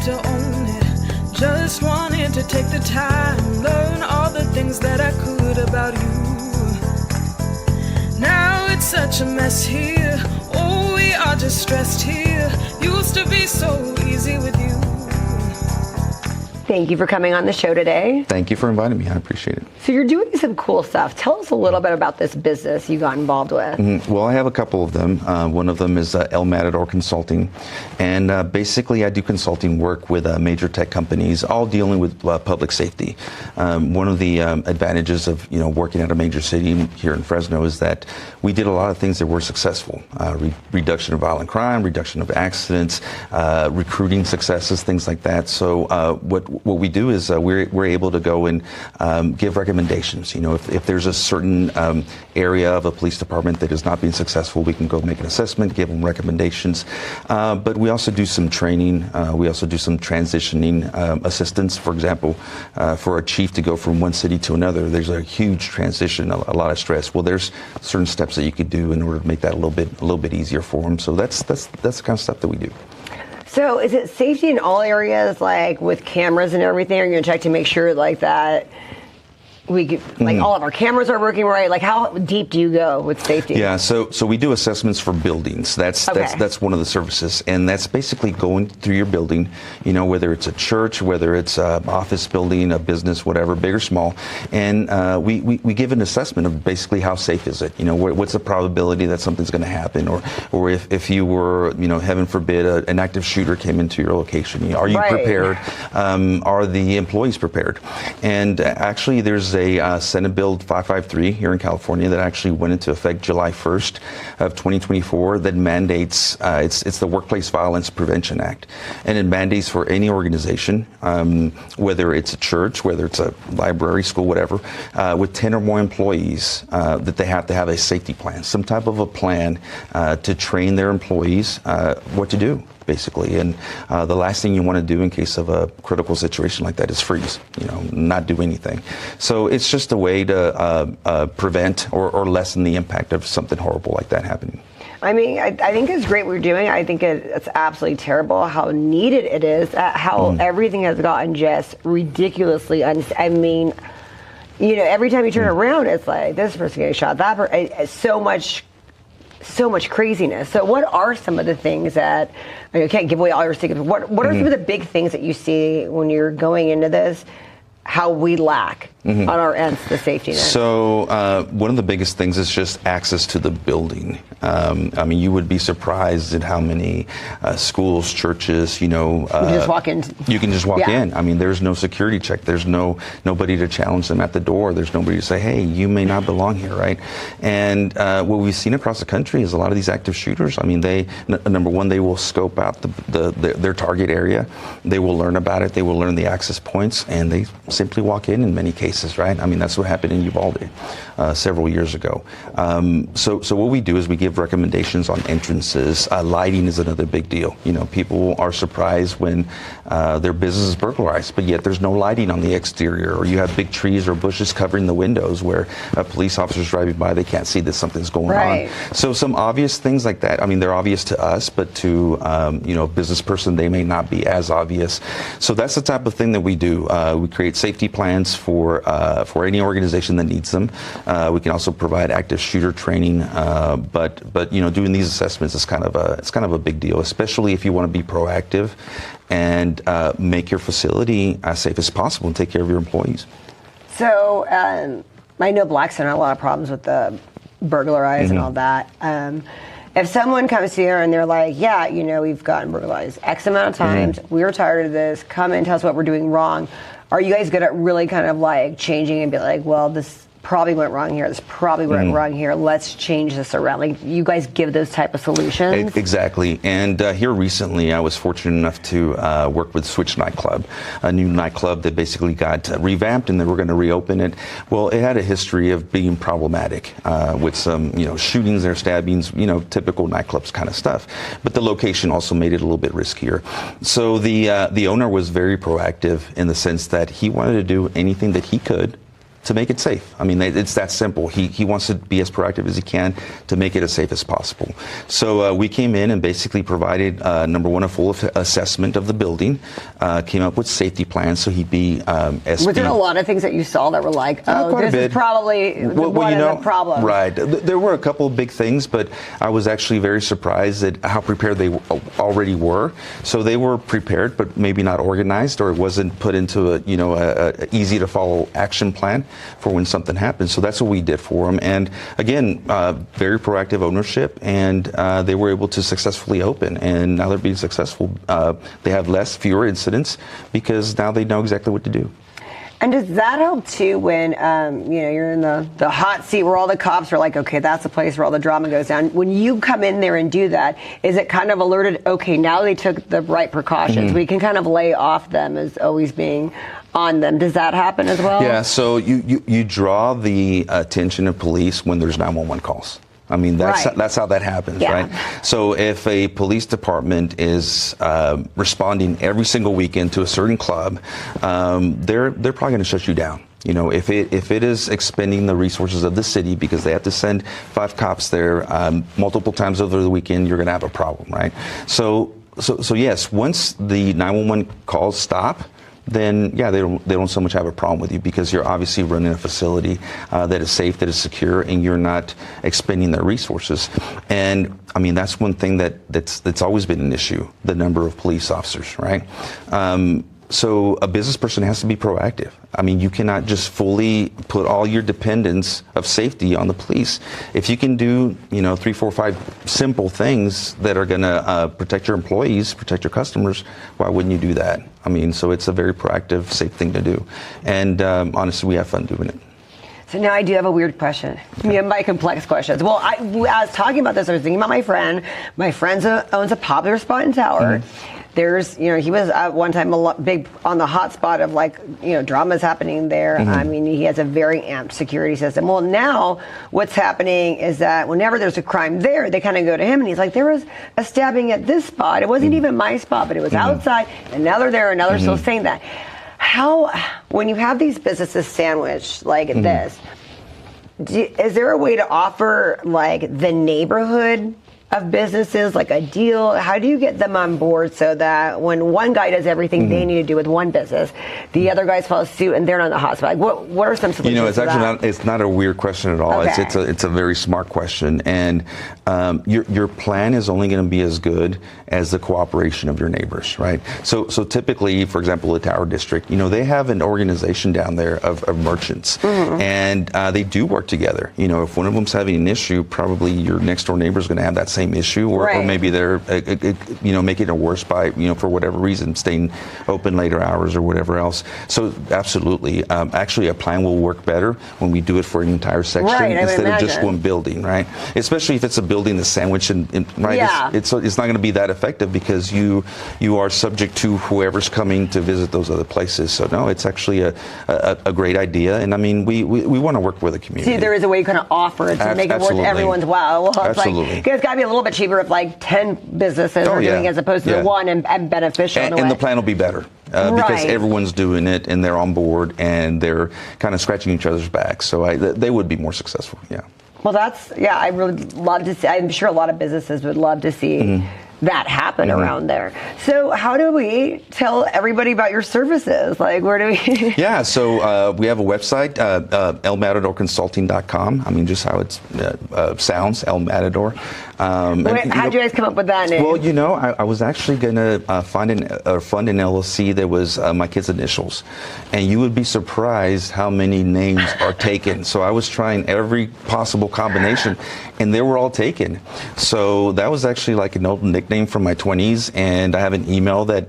to own it. Just wanted to take the time, learn all the things that I could about you. Now it's such a mess here. Oh, we are just stressed here. Used to be so easy with you. Thank you for coming on the show today. Thank you for inviting me. I appreciate it. So you're doing some cool stuff. Tell us a little bit about this business you got involved with. Well, I have a couple of them. One of them is El Matador Consulting. And basically, I do consulting work with major tech companies, all dealing with public safety. One of the advantages of working at a major city here in Fresno is that we did a lot of things that were successful. Reduction of violent crime, reduction of accidents, recruiting successes, things like that. So what we do is we're able to go and give recommendations. If there's a certain area of a police department that is not being successful, we can go make an assessment, give them recommendations. But we also do some training. We also do some transitioning assistance. For example, for a chief to go from one city to another, there's a huge transition, a lot of stress. Well, there's certain steps that you could do in order to make that a little bit easier for them. So that's the kind of stuff that we do. So is it safety in all areas, like with cameras and everything? Are you going to check to make sure like that we get, all of our cameras are working right? Like, how deep do you go with safety? Yeah, so we do assessments for buildings. That's one of the services, and that's basically going through your building. Whether it's a church, whether it's an office building, a business, whatever, big or small, and we give an assessment of basically how safe is it. What's the probability that something's going to happen, or if you were, heaven forbid, an active shooter came into your location. Are you prepared? Are the employees prepared? And actually, there's a Senate Bill 553 here in California that actually went into effect July 1st of 2024 that mandates, it's the Workplace Violence Prevention Act. And it mandates for any organization, whether it's a church, whether it's a library, school, whatever, with 10 or more employees, that they have to have a safety plan, some type of a plan to train their employees what to do, basically. And the last thing you want to do in case of a critical situation like that is freeze, not do anything. So it's just a way to prevent or lessen the impact of something horrible like that happening. I mean, I think it's great what you're doing. I think it's absolutely terrible how needed it is, how everything has gotten just ridiculously every time you turn around, it's like this person getting shot, that person, it's so much craziness. So what are some of the things that, you can't give away all your secrets, what are some of the big things that you see when you're going into this, how we lack on our ends, the safety net? So one of the biggest things is just access to the building. You would be surprised at how many schools, churches, you can just walk in. You can just walk in. There's no security check. There's nobody to challenge them at the door. There's nobody to say, hey, you may not belong here, right? And what we've seen across the country is a lot of these active shooters, number one, they will scope out their target area. They will learn about it. They will learn the access points, and they simply walk in many cases, right? That's what happened in Uvalde several years ago. So what we do is we give recommendations on entrances. Lighting is another big deal. People are surprised when their business is burglarized, but yet there's no lighting on the exterior, or you have big trees or bushes covering the windows where police officers driving by, they can't see that something's going on. So some obvious things like that. They're obvious to us, but to a business person, they may not be as obvious. So that's the type of thing that we do. We create safety plans for any organization that needs them. We can also provide active shooter training, but doing these assessments is kind of a big deal, especially if you want to be proactive and make your facility as safe as possible and take care of your employees. So I know Blackstone had a lot of problems with the burglarized and all that. If someone comes here and they're like, we've gotten burglarized X amount of times, we're tired of this, come in, tell us what we're doing wrong. Are you guys good at really kind of like changing and be like, well, this probably went wrong here, this probably went wrong here, let's change this around? Like, you guys give those type of solutions? Exactly. And here recently, I was fortunate enough to work with Switch Nightclub, a new nightclub that basically got revamped, and they were going to reopen it. Well, it had a history of being problematic with some, shootings or stabbings, typical nightclubs kind of stuff. But the location also made it a little bit riskier. So the owner was very proactive in the sense that he wanted to do anything that he could to make it safe. I mean, it's that simple. He wants to be as proactive as he can to make it as safe as possible. So we came in and basically provided, number one, a full assessment of the building, came up with safety plans so he'd be SB. Was there a lot of things that you saw that were like, oh, this is probably one of the problems? Right. There were a couple of big things, but I was actually very surprised at how prepared they already were. So they were prepared, but maybe not organized, or it wasn't put into a easy to follow action plan for when something happens. So that's what we did for them. And again, very proactive ownership, and they were able to successfully open. And now they're being successful. They have fewer incidents because now they know exactly what to do. And does that help too when you're in the hot seat where all the cops are like, okay, that's the place where all the drama goes down? When you come in there and do that, is it kind of alerted, okay, now they took the right precautions, we can kind of lay off them as always being on them? Does that happen as well? Yeah, so you draw the attention of police when there's 911 calls. I mean, that's how that happens, right? So if a police department is responding every single weekend to a certain club, they're probably going to shut you down. You know, if it is expending the resources of the city because they have to send 5 cops there multiple times over the weekend, you're going to have a problem, right? So yes, once the 911 calls stop, then yeah, they don't so much have a problem with you because you're obviously running a facility that is safe, that is secure, and you're not expending their resources. And I mean, that's one thing that's always been an issue: the number of police officers, right? So a business person has to be proactive. I mean, you cannot just fully put all your dependence of safety on the police. If you can do, 3, 4, 5 simple things that are going to protect your employees, protect your customers, why wouldn't you do that? I mean, so it's a very proactive, safe thing to do. And honestly, we have fun doing it. So now I do have a weird question. My complex questions. Well, I was talking about this. I was thinking about my friend. My friend owns a popular spot in Tower. There's, he was at one time big on the hot spot of drama's happening there. I mean, he has a very amped security system. Well, now what's happening is that whenever there's a crime there, they kind of go to him and he's like, there was a stabbing at this spot. It wasn't even my spot, but it was outside. And now they're there and now they're still saying that. How, when you have these businesses sandwiched like this, is there a way to offer the neighborhood of businesses like a deal? How do you get them on board so that when one guy does everything they need to do with one business, the other guys follow suit and they're not in the hot spot? What are some solutions? It's actually it's not a weird question at all. Okay. It's a very smart question, and your plan is only going to be as good as the cooperation of your neighbors, right? So typically, for example, the Tower District, they have an organization down there of merchants, and they do work together. If one of them's having an issue, probably your next door neighbor is going to have that same issue, or maybe they're making it worse by for whatever reason, staying open later hours or whatever else. So absolutely, actually a plan will work better when we do it for an entire section instead of just one building, right? Especially if it's a building that's sandwiched it's not going to be that effective because you are subject to whoever's coming to visit those other places. So no, it's actually a great idea, and I mean we want to work with the community. See, there is a way you kind of offer it to make it worth everyone's while. Well, it's absolutely. It's got to be a little bit cheaper if 10 businesses are doing as opposed to the one and beneficial. And the plan will be better because everyone's doing it and they're on board and they're kind of scratching each other's backs. So they would be more successful. Yeah. Well, I really love to see. I'm sure a lot of businesses would love to see that happen around there. So how do we tell everybody about your services? Where do we? Yeah, so we have a website, elmatadorconsulting.com. I mean, just how it sounds, El Matador. How'd you guys come up with that name? Well, I was actually going to fund an LLC that was my kids' initials. And you would be surprised how many names are taken. So I was trying every possible combination, and they were all taken. So that was actually an old nickname from my 20s, and I have an email that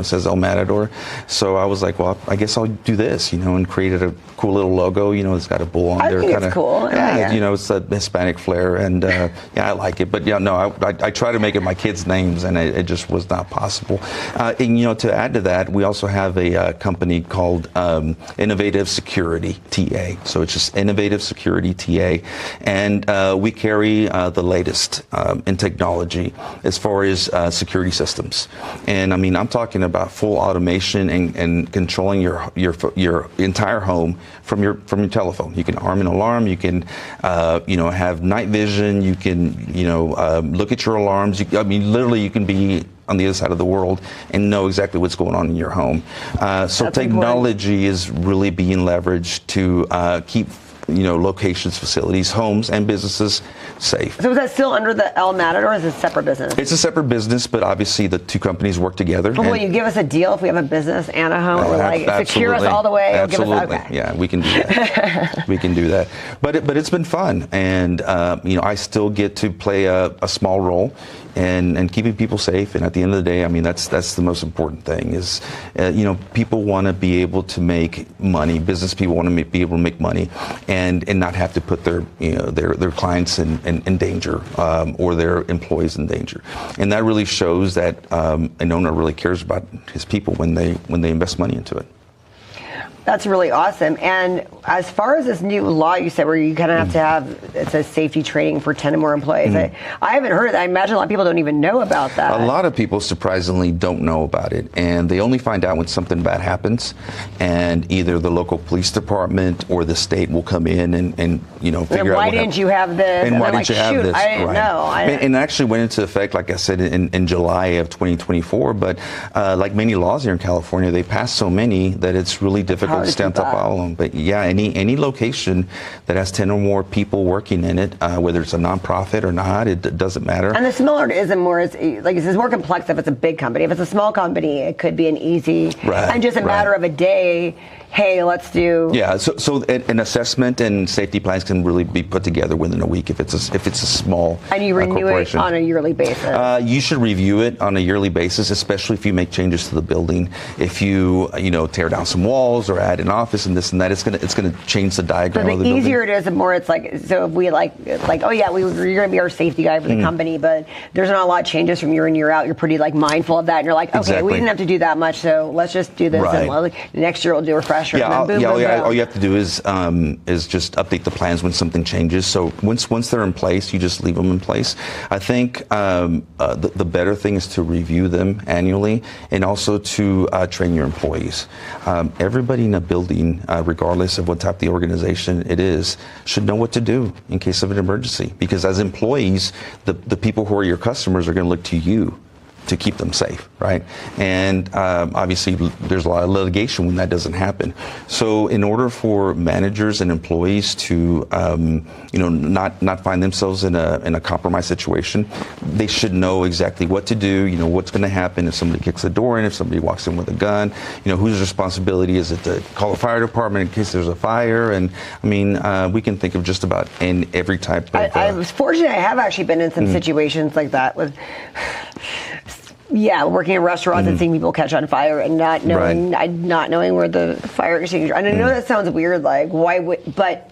says El Matador. So I was like, well, I guess I'll do this, and created a cool little logo. It's got a bull on there. I think it's cool. Yeah. It's a Hispanic flair, and I like it. But I try to make it my kids' names, and it just was not possible. And to add to that, we also have a company called Innovative Security TA. So it's just Innovative Security TA, and we carry the latest in technology as far or is security systems. And I mean, I'm talking about full automation and controlling your entire home from your telephone. You can arm an alarm. You can have night vision. You can look at your alarms. I mean, literally, you can be on the other side of the world and know exactly what's going on in your home. So technology is really being leveraged to keep locations, facilities, homes, and businesses safe. So is that still under the El Matador, or is it a separate business? It's a separate business, but obviously the two companies work together. But will you give us a deal if we have a business and a home? Or secure us all the way? Absolutely. Yeah, we can do that. We can do that. But it's been fun, and I still get to play a small role and keeping people safe. And at the end of the day, I mean, that's the most important thing is, people want to be able to make money. Business people want to be able to make money and not have to put their clients in danger or their employees in danger. And that really shows that an owner really cares about his people when they invest money into it. That's really awesome. And as far as this new law you said where you kind of have to have, it says safety training for 10 or more employees, I haven't heard of that. I imagine a lot of people don't even know about that. A lot of people surprisingly don't know about it, and they only find out when something bad happens, and either the local police department or the state will come in and figure out why didn't you have this? And why didn't you have this? I didn't know. And it actually went into effect, like I said, in July of 2024, but like many laws here in California, they passed so many that it's really difficult to stay on top of all of them. But yeah, any location that has 10 or more people working in it, whether it's a nonprofit or not, it doesn't matter. And the smaller it isn't more, it's like it's more complex if it's a big company. If it's a small company, it could be an easy, and just a matter of a day. Hey, let's do. Yeah, so an assessment and safety plans can really be put together within a week if it's a small and you renew it on a yearly basis. You should review it on a yearly basis, especially if you make changes to the building. If you tear down some walls or add an office and this and that, it's gonna change the diagram. So the easier it is, the more it's like. So if we like oh yeah, you're gonna be our safety guy for the company, but there's not a lot of changes from year in year out. You're pretty mindful of that, and you're like, okay, we didn't have to do that much, so let's just do this. And next year we'll do a refresher. Yeah, all you have to do is just update the plans when something changes. So once they're in place, you just leave them in place. I think the better thing is to review them annually and also to train your employees. Everybody in a building, regardless of what type of the organization it is, should know what to do in case of an emergency. Because as employees, the people who are your customers are going to look to you to keep them safe, right? And obviously, there's a lot of litigation when that doesn't happen. So, in order for managers and employees to, not find themselves in a compromised situation, they should know exactly what to do. What's going to happen if somebody kicks the door in, if somebody walks in with a gun. Whose responsibility is it to call the fire department in case there's a fire? And I mean, we can think of just about every type of. I was fortunate. I have actually been in some situations like that with. Yeah, working in restaurants and seeing people catch on fire and not knowing where the fire extinguisher. And I know that sounds weird, but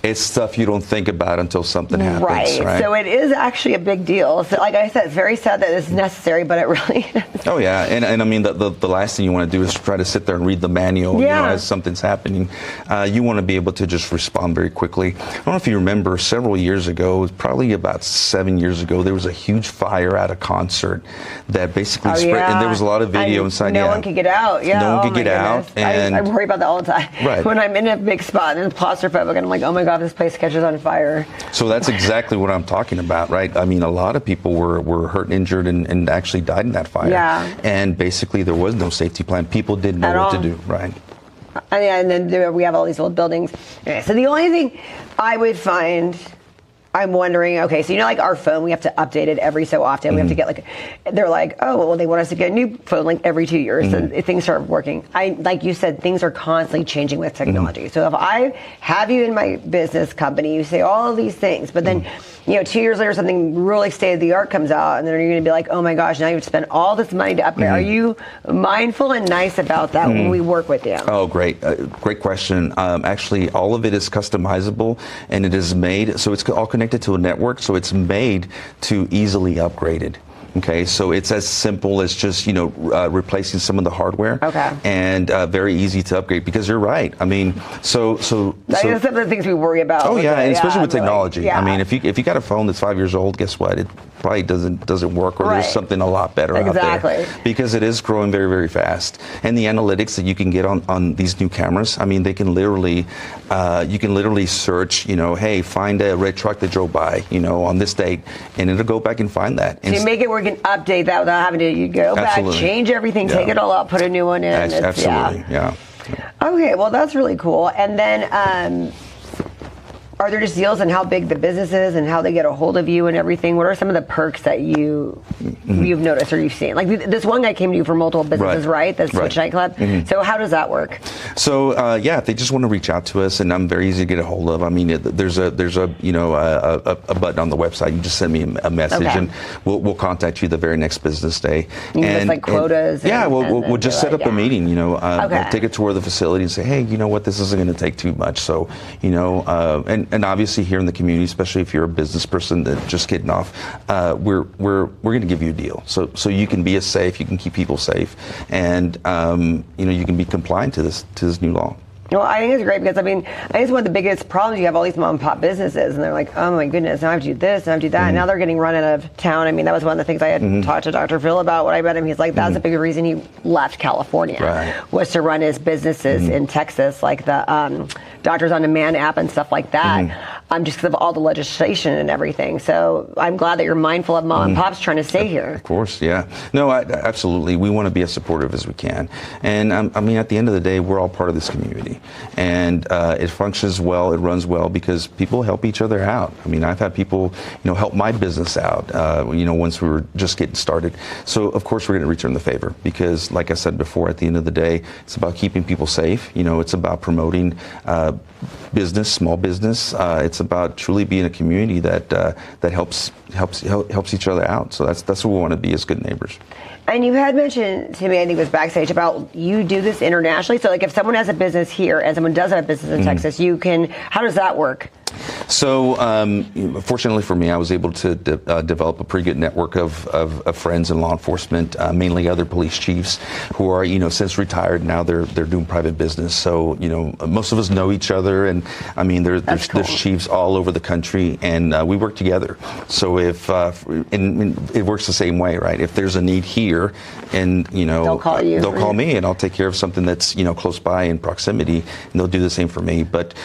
it's stuff you don't think about until something happens, right? So it is actually a big deal. So like I said, it's very sad that it's necessary, but it really is. Oh yeah, and I mean the last thing you want to do is try to sit there and read the manual as something's happening. You want to be able to just respond very quickly. I don't know if you remember several years ago, it was probably about 7 years ago, there was a huge fire at a concert that basically spread, and there was a lot of video inside. No one could get out. Yeah, no one could get out. And I worry about that all the time. Right. When I'm in a big spot and it's claustrophobic, and I'm like, oh my God, this place catches on fire. So that's exactly what I'm talking about, right? I mean, a lot of people were hurt and injured and actually died in that fire. Yeah. And basically there was no safety plan. People didn't know what to do, right? And then we have all these old buildings. So the only thing I would find, I'm wondering, okay, so like our phone, we have to update it every so often. We have to get they're like, oh, well, they want us to get a new phone every 2 years, and things start working. Like you said, things are constantly changing with technology. So if I have you in my business company, you say all of these things, but then 2 years later, something really state of the art comes out, and then you're going to be like, oh my gosh, now you've spent all this money to upgrade. Are you mindful and nice about that when we work with you? Oh, great. Great question. Actually, all of it is customizable, and it is made, so it's all connected to a network, so it's made to easily upgrade it. Okay, so it's as simple as just replacing some of the hardware. Okay. And very easy to upgrade, because you're right. I mean, that's some of the things we worry about. Oh yeah, and especially with technology. Yeah. I mean, if you got a phone that's 5 years old, guess what? It probably doesn't work, or there's something a lot better out there, because it is growing very, very fast. And the analytics that you can get on these new cameras, I mean, they can literally you can literally search, hey, find a red truck that drove by, on this date, and it'll go back and find that. So you make it where you can update that without having to go back, change everything, take it all out, put a new one in. Absolutely, yeah. Okay, well, that's really cool. And then, are there just deals on how big the business is and how they get a hold of you and everything? What are some of the perks that you've noticed or you've seen? Like this one guy came to you for multiple businesses, right? The Switch Nightclub. So how does that work? So if they just want to reach out to us, and I'm very easy to get a hold of. I mean, there's a button on the website. You just send me a message, and we'll contact you the very next business day. And like quotas. We'll just set up a meeting. We'll take a tour of the facility and say, hey, you know what, this isn't going to take too much. So and obviously here in the community, especially if you're a business person that's just getting off, we're going to give you a deal. So you can be safe, you can keep people safe, and you can be compliant to this new law. Well, I think it's great because, I think it's one of the biggest problems. You have all these mom and pop businesses, and they're like, oh my goodness, now I have to do this, now I have to do that. And now they're getting run out of town. I mean, that was one of the things I had talked to Dr. Phil about when I met him. He's like, that's a big reason he left California, was to run his businesses in Texas, like the Doctors on Demand app and stuff like that, just because of all the legislation and everything. So I'm glad that you're mindful of mom and pops trying to stay here. Of course, yeah. No, absolutely. We want to be as supportive as we can. And at the end of the day, we're all part of this community. And it functions well, it runs well, because people help each other out. I mean, I've had people, help my business out, once we were just getting started. So, of course, we're going to return the favor, because, like I said before, at the end of the day, it's about keeping people safe. It's about promoting business, small business. It's about truly being a community that helps each other out. So that's what we want to be, as good neighbors. And you had mentioned to me, I think it was backstage, about you do this internationally. So like if someone has a business here and someone does have a business in Texas, how does that work? So, fortunately for me, I was able to develop a pretty good network of friends in law enforcement, mainly other police chiefs who are, since retired now, they're doing private business. So, most of us know each other, and there's chiefs all over the country, and we work together. So and it works the same way, right? If there's a need here, and they'll call you. They'll call me, and I'll take care of something that's close by in proximity, and they'll do the same for me. But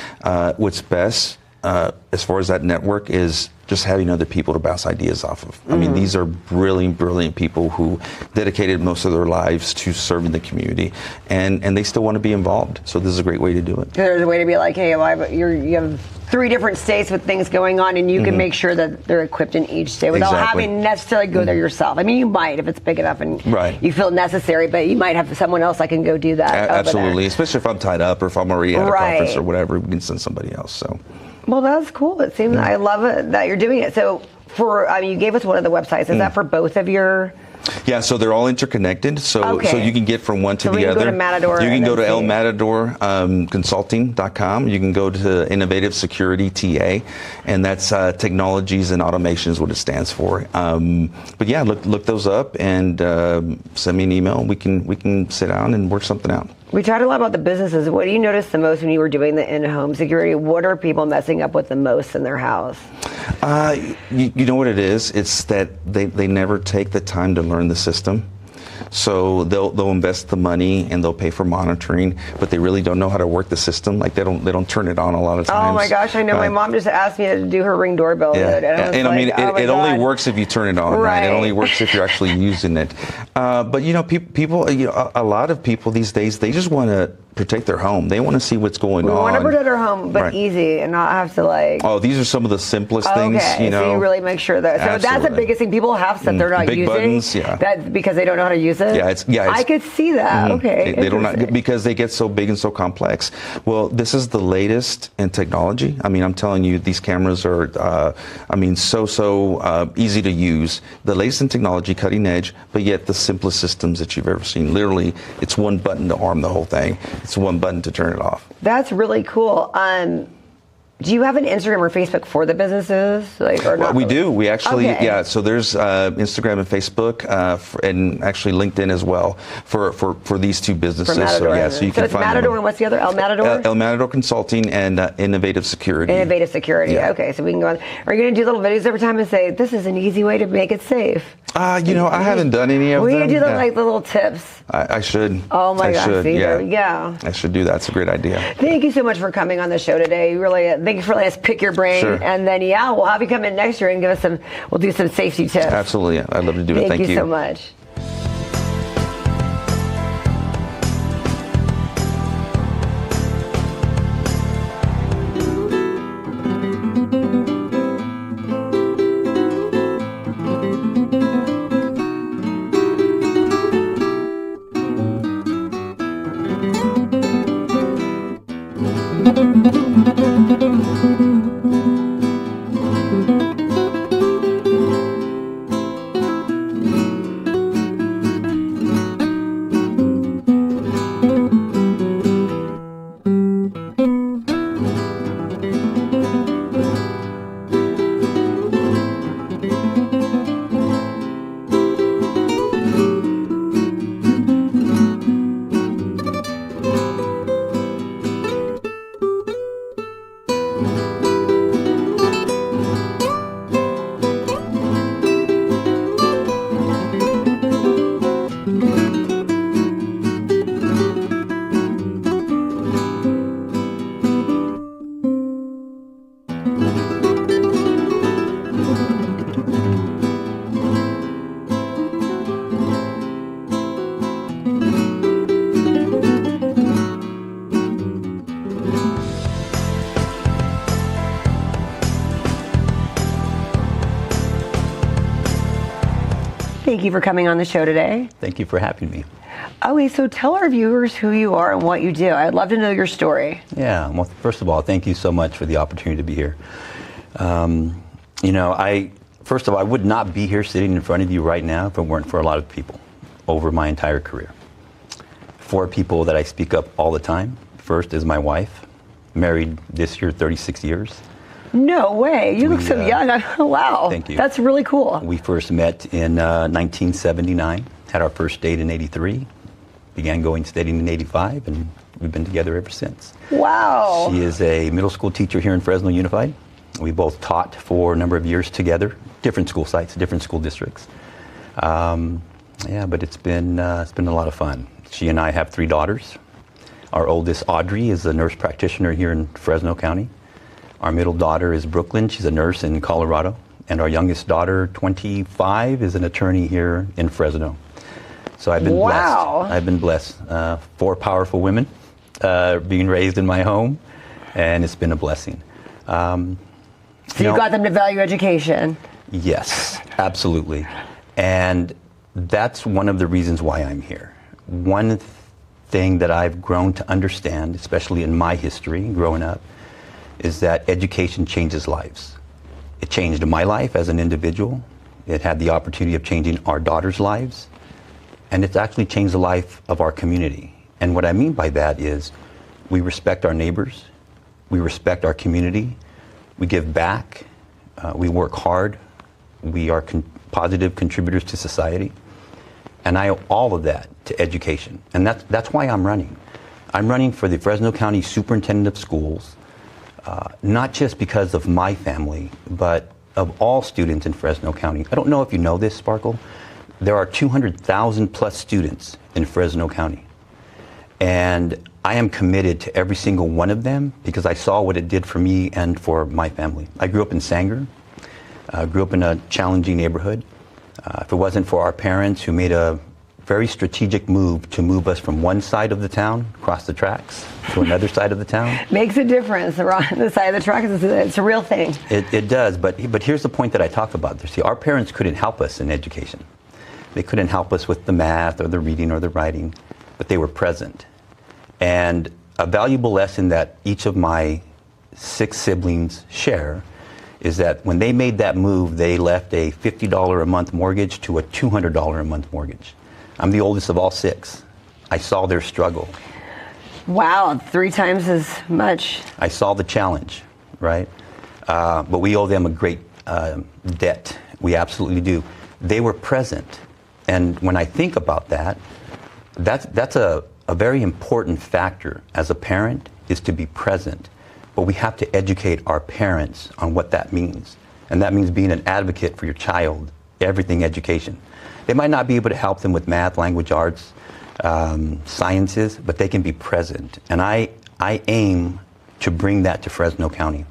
what's best, as far as that network, is just having other people to bounce ideas off of. I mean, these are brilliant, brilliant people who dedicated most of their lives to serving the community, and they still want to be involved. So this is a great way to do it. There's a way to be like, hey, you have 3 different states with things going on, and you can make sure that they're equipped in each state without having necessarily go there yourself. I mean, you might if it's big enough and you feel necessary, but you might have someone else that can go do that. Absolutely, especially if I'm tied up or if I'm already at a conference or whatever, we can send somebody else. So. Well, that's cool. It seems I love it that you're doing it. So you gave us one of the websites. Is that for both of your? Yeah, so they're all interconnected. So you can get from one to the other. Go to Matador. You can go to elmatadorconsulting.com. You can go to Innovative Security TA, and that's technologies and automation is what it stands for. But yeah, look those up and send me an email. We can sit down and work something out. We talked a lot about the businesses. What do you notice the most when you were doing the in-home security? What are people messing up with the most in their house? You know what it is? It's that they never take the time to learn the system. So they'll invest the money and they'll pay for monitoring, but they really don't know how to work the system. Like they don't turn it on a lot of times. Oh my gosh, I know. My mom just asked me to do her Ring doorbell. Yeah. And it only works if you turn it on. Right? It only works if you're actually using it. But people, a lot of people these days, they just want to protect their home. They want to see what's going on. We want to protect our home, but easy and not have to Oh, these are some of the simplest things. So you really make sure that. So that's the biggest thing. People have stuff they're not big using. Buttons, That's because they don't know how to use it. I could see that. Okay. They don't because they get so big and so complex. Well, this is the latest in technology. I mean, I'm telling you, these cameras are, so easy to use. The latest in technology, cutting edge, but yet the simplest systems that you've ever seen. Literally, it's one button to arm the whole thing. It's one button to turn it off. That's really cool. Do you have an Instagram or Facebook for the businesses? Or not We really? do. We actually, Okay. yeah. So there's Instagram and Facebook, and actually LinkedIn as well for these two businesses. For Matador. So yeah, so you can it's find Matador them. and what's the other? El Matador? El Matador Consulting and Innovative Security. Innovative Security. Yeah. Okay, so we can go on. Are you going to do little videos every time and say, this is an easy way to make it safe? I haven't done any of We're them. going to do the, Yeah. like the little tips. I should. Oh my I gosh, should, see, yeah. there we go. I should do that. It's a great idea. Thank you so much for coming on the show today. Really, thank you for letting us pick your brain. Sure. And then, yeah, we'll have you come in next year and give us we'll do some safety tips. Absolutely. I'd love to do it. Thank you so much. Thank you for coming on the show today. Thank you for having me. Okay, so tell our viewers who you are and what you do. I'd love to know your story. Yeah, well, first of all, thank you so much for the opportunity to be here. First of all, I would not be here sitting in front of you right now if it weren't for a lot of people over my entire career. 4 people that I speak up all the time. First is my wife, married this year 36 years. No way. You look so young. Wow. Thank you. That's really cool. We first met in 1979, had our first date in 83, began going steady in 85, and we've been together ever since. Wow. She is a middle school teacher here in Fresno Unified. We both taught for a number of years together, different school sites, different school districts. But it's been a lot of fun. She and I have 3 daughters. Our oldest, Audrey, is a nurse practitioner here in Fresno County. Our middle daughter is Brooklyn. She's a nurse in Colorado. And our youngest daughter, 25, is an attorney here in Fresno. So I've been blessed. I've been blessed. 4 powerful women being raised in my home, and it's been a blessing. So you got them to value education. Yes, absolutely. And that's one of the reasons why I'm here. One thing that I've grown to understand, especially in my history growing up, is that education changes lives. It changed my life as an individual. It had the opportunity of changing our daughters' lives. And it's actually changed the life of our community. And what I mean by that is we respect our neighbors. We respect our community. We give back. We work hard. We are positive contributors to society. And I owe all of that to education. And that's why I'm running. I'm running for the Fresno County Superintendent of Schools, not just because of my family, but of all students in Fresno County. I don't know if you know this, Sparkle. There are 200,000 plus students in Fresno County. And I am committed to every single one of them because I saw what it did for me and for my family. I grew up in Sanger, grew up in a challenging neighborhood. If it wasn't for our parents who made a very strategic move to move us from one side of the town, across the tracks, to another side of the town. Makes a difference. The side of the track, it's a real thing. It does, but here's the point that I talk about. See, our parents couldn't help us in education. They couldn't help us with the math or the reading or the writing, but they were present. And a valuable lesson that each of my 6 siblings share is that when they made that move, they left a $50 a month mortgage to a $200 a month mortgage. I'm the oldest of all 6. I saw their struggle. Wow, 3 times as much. I saw the challenge. right? But we owe them a great debt. We absolutely do. They were present. And when I think about that, that's a very important factor as a parent, is to be present. But we have to educate our parents on what that means. And that means being an advocate for your child, everything education. They might not be able to help them with math, language arts, sciences, but they can be present. And I aim to bring that to Fresno County.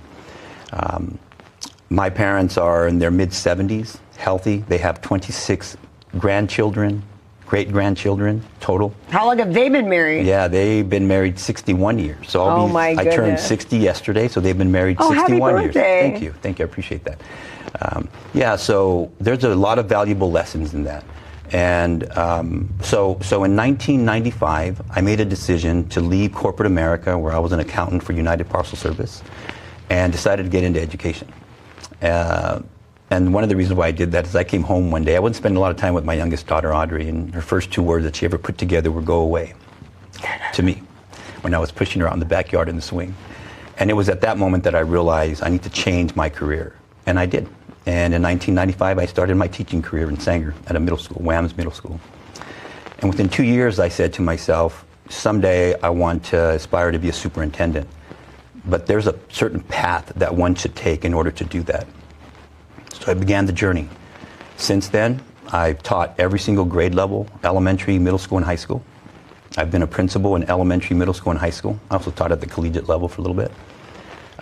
My parents are in their mid-70s, healthy. They have 26 grandchildren, great-grandchildren total. How long have they been married? Yeah, they've been married 61 years. So my I turned goodness. 60 yesterday, so they've been married Oh, 61 happy years. birthday. Thank you, I appreciate that. Yeah, so there's a lot of valuable lessons in that. And so in 1995, I made a decision to leave corporate America, where I was an accountant for United Parcel Service, and decided to get into education. And one of the reasons why I did that is I came home one day. I wouldn't spend a lot of time with my youngest daughter, Audrey, and her first 2 words that she ever put together were "go away" to me when I was pushing her out in the backyard in the swing. And it was at that moment that I realized I need to change my career. And I did. And in 1995, I started my teaching career in Sanger at a middle school, Wham's Middle School. And within 2 years, I said to myself, someday I want to aspire to be a superintendent. But there's a certain path that one should take in order to do that. So I began the journey. Since then, I've taught every single grade level, elementary, middle school, and high school. I've been a principal in elementary, middle school, and high school. I also taught at the collegiate level for a little bit.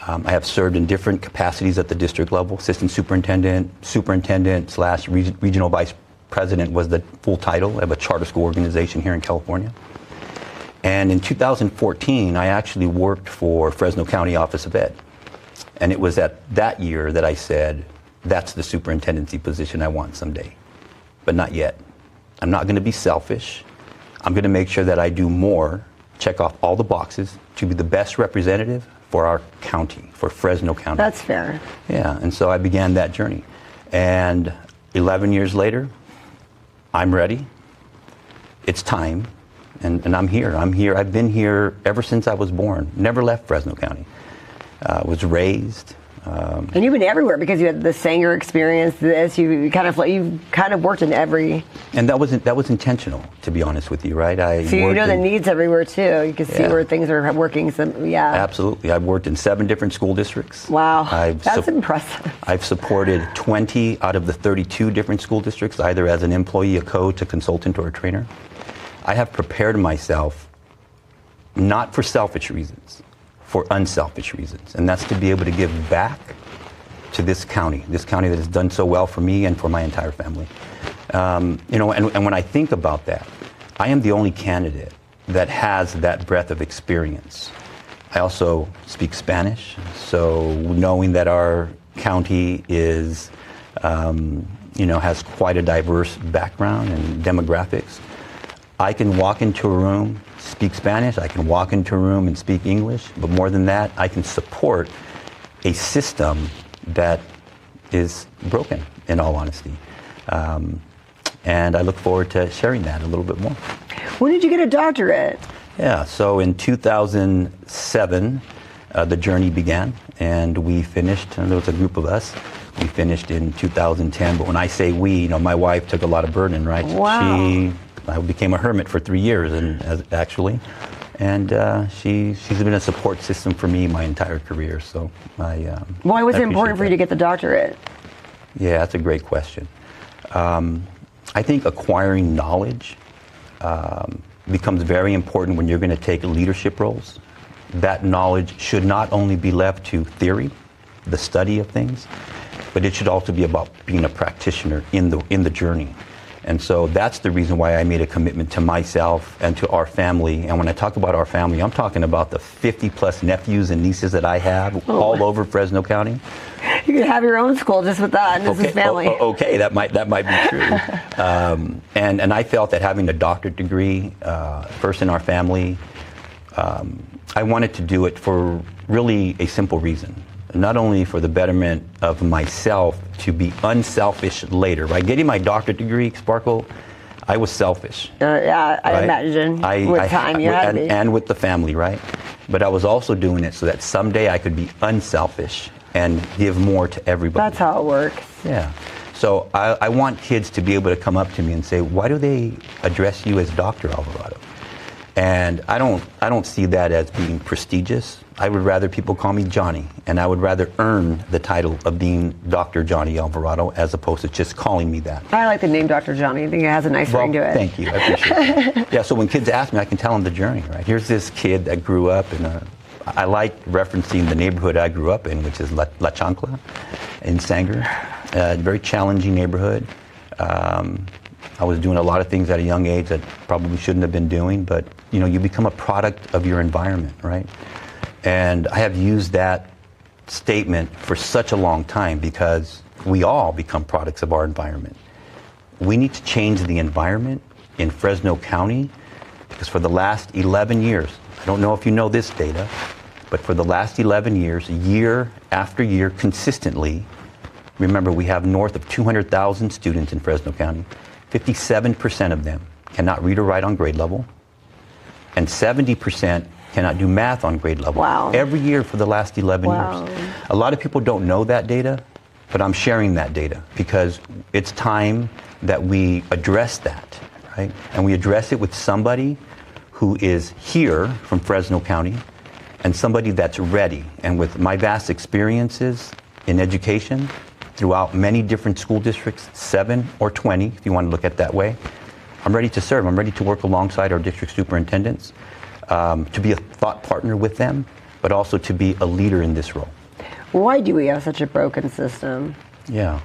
I have served in different capacities at the district level. Assistant superintendent, superintendent / regional vice president was the full title of a charter school organization here in California. And in 2014, I actually worked for Fresno County Office of Ed. And it was at that year that I said, that's the superintendency position I want someday, but not yet. I'm not going to be selfish. I'm going to make sure that I do more, check off all the boxes to be the best representative for our county, for Fresno County. That's fair. Yeah, and so I began that journey. And 11 years later, I'm ready. It's time. And I'm here. I've been here ever since I was born. Never left Fresno County. Was raised. And you've been everywhere because you had the Sanger experience. You kind of worked in every. And that was intentional, to be honest with you, right? So you know the needs everywhere too. You can see where things are working. Absolutely. I've worked in 7 different school districts. Wow, that's impressive. I've supported 20 out of the 32 different school districts, either as an employee, a coach, a consultant, or a trainer. I have prepared myself not for selfish reasons, for unselfish reasons, and that's to be able to give back to this county that has done so well for me and for my entire family. And when I think about that, I am the only candidate that has that breadth of experience. I also speak Spanish, so knowing that our county is, has quite a diverse background and demographics, I can walk into a room, speak Spanish, I can walk into a room and speak English, but more than that, I can support a system that is broken, in all honesty. And I look forward to sharing that a little bit more. When did you get a doctorate? Yeah, so in 2007, the journey began, and we finished, and there was a group of us. We finished in 2010, but when I say we, my wife took a lot of burden, right? Wow. I became a hermit for 3 years, actually, and she's been a support system for me my entire career. So why was it important for you to get the doctorate? Yeah, that's a great question. I think acquiring knowledge becomes very important when you're going to take leadership roles. That knowledge should not only be left to theory, the study of things, but it should also be about being a practitioner in the journey. And so that's the reason why I made a commitment to myself and to our family. And when I talk about our family, I'm talking about the 50+ nephews and nieces that I have all over Fresno County. You could have your own school just with that, and this is family. Okay, that might be true. And I felt that having a doctorate degree, first in our family, I wanted to do it for really a simple reason. Not only for the betterment of myself to be unselfish later. By getting my doctorate degree, Sparkle, I was selfish. Yeah, I imagine. With time, you had to be. And with the family, right? but I was also doing it so that someday I could be unselfish and give more to everybody. That's how it works. Yeah. So I want kids to be able to come up to me and say, why do they address you as Dr. Alvarado? And I don't see that as being prestigious. I would rather people call me Johnny, and I would rather earn the title of being Dr. Johnny Alvarado as opposed to just calling me that. I like the name Dr. Johnny. I think it has a nice ring to it. Thank you. I appreciate it. Yeah, so when kids ask me, I can tell them the journey, right? Here's this kid that grew up in I like referencing the neighborhood I grew up in, which is La Chancla in Sanger. Very challenging neighborhood. I was doing a lot of things at a young age that probably shouldn't have been doing, but you know, you become a product of your environment, right? And I have used that statement for such a long time because we all become products of our environment. We need to change the environment in Fresno County because for the last 11 years, I don't know if you know this data, but for the last 11 years, year after year, consistently, remember we have north of 200,000 students in Fresno County. 57% of them cannot read or write on grade level, and 70% cannot do math on grade level. Wow. Every year for the last 11 Wow. years. A lot of people don't know that data, but I'm sharing that data because it's time that we address that, right? And we address it with somebody who is here from Fresno County and somebody that's ready. And with my vast experiences in education throughout many different school districts, 7 or 20, if you want to look at it that way, I'm ready to serve. I'm ready to work alongside our district superintendents, to be a thought partner with them, but also to be a leader in this role. Why do we have such a broken system? Yeah,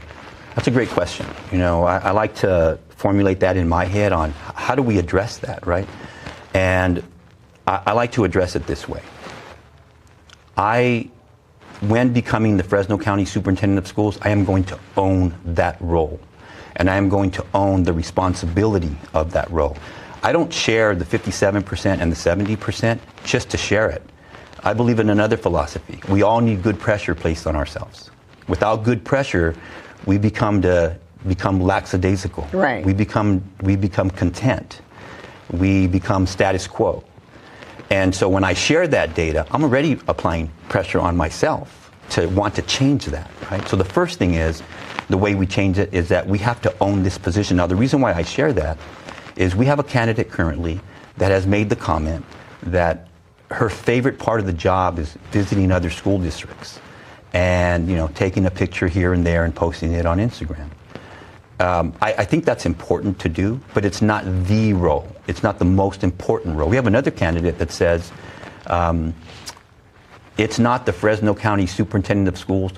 that's a great question. You know, I like to formulate that in my head on how do we address that, right? And I like to address it this way. When becoming the Fresno County Superintendent of Schools, I am going to own that role. And I am going to own the responsibility of that role. I don't share the 57% and the 70% just to share it. I believe in another philosophy. We all need good pressure placed on ourselves. Without good pressure, we become lackadaisical. Right. We become content. We become status quo. And so when I share that data, I'm already applying pressure on myself to want to change that, right? So the first thing is, the way we change it is that we have to own this position. Now, the reason why I share that is we have a candidate currently that has made the comment that her favorite part of the job is visiting other school districts and, you know, taking a picture here and there and posting it on Instagram. I think that's important to do, but it's not the role. It's not the most important role. We have another candidate that says it's not the Fresno County Superintendent of Schools'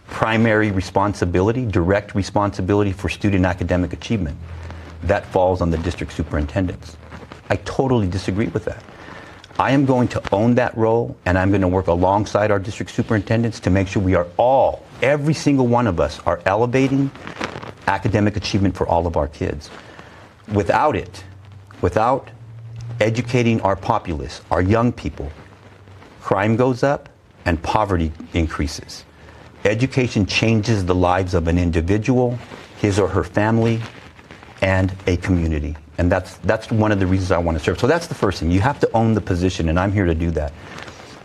primary responsibility, direct responsibility for student academic achievement. That falls on the district superintendents. I totally disagree with that. I am going to own that role, and I'm going to work alongside our district superintendents to make sure we are all, every single one of us, are elevating academic achievement for all of our kids. Without it, without educating our populace, our young people, crime goes up and poverty increases. Education changes the lives of an individual, his or her family, and a community. And that's one of the reasons I want to serve. So that's the first thing. You have to own the position, and I'm here to do that.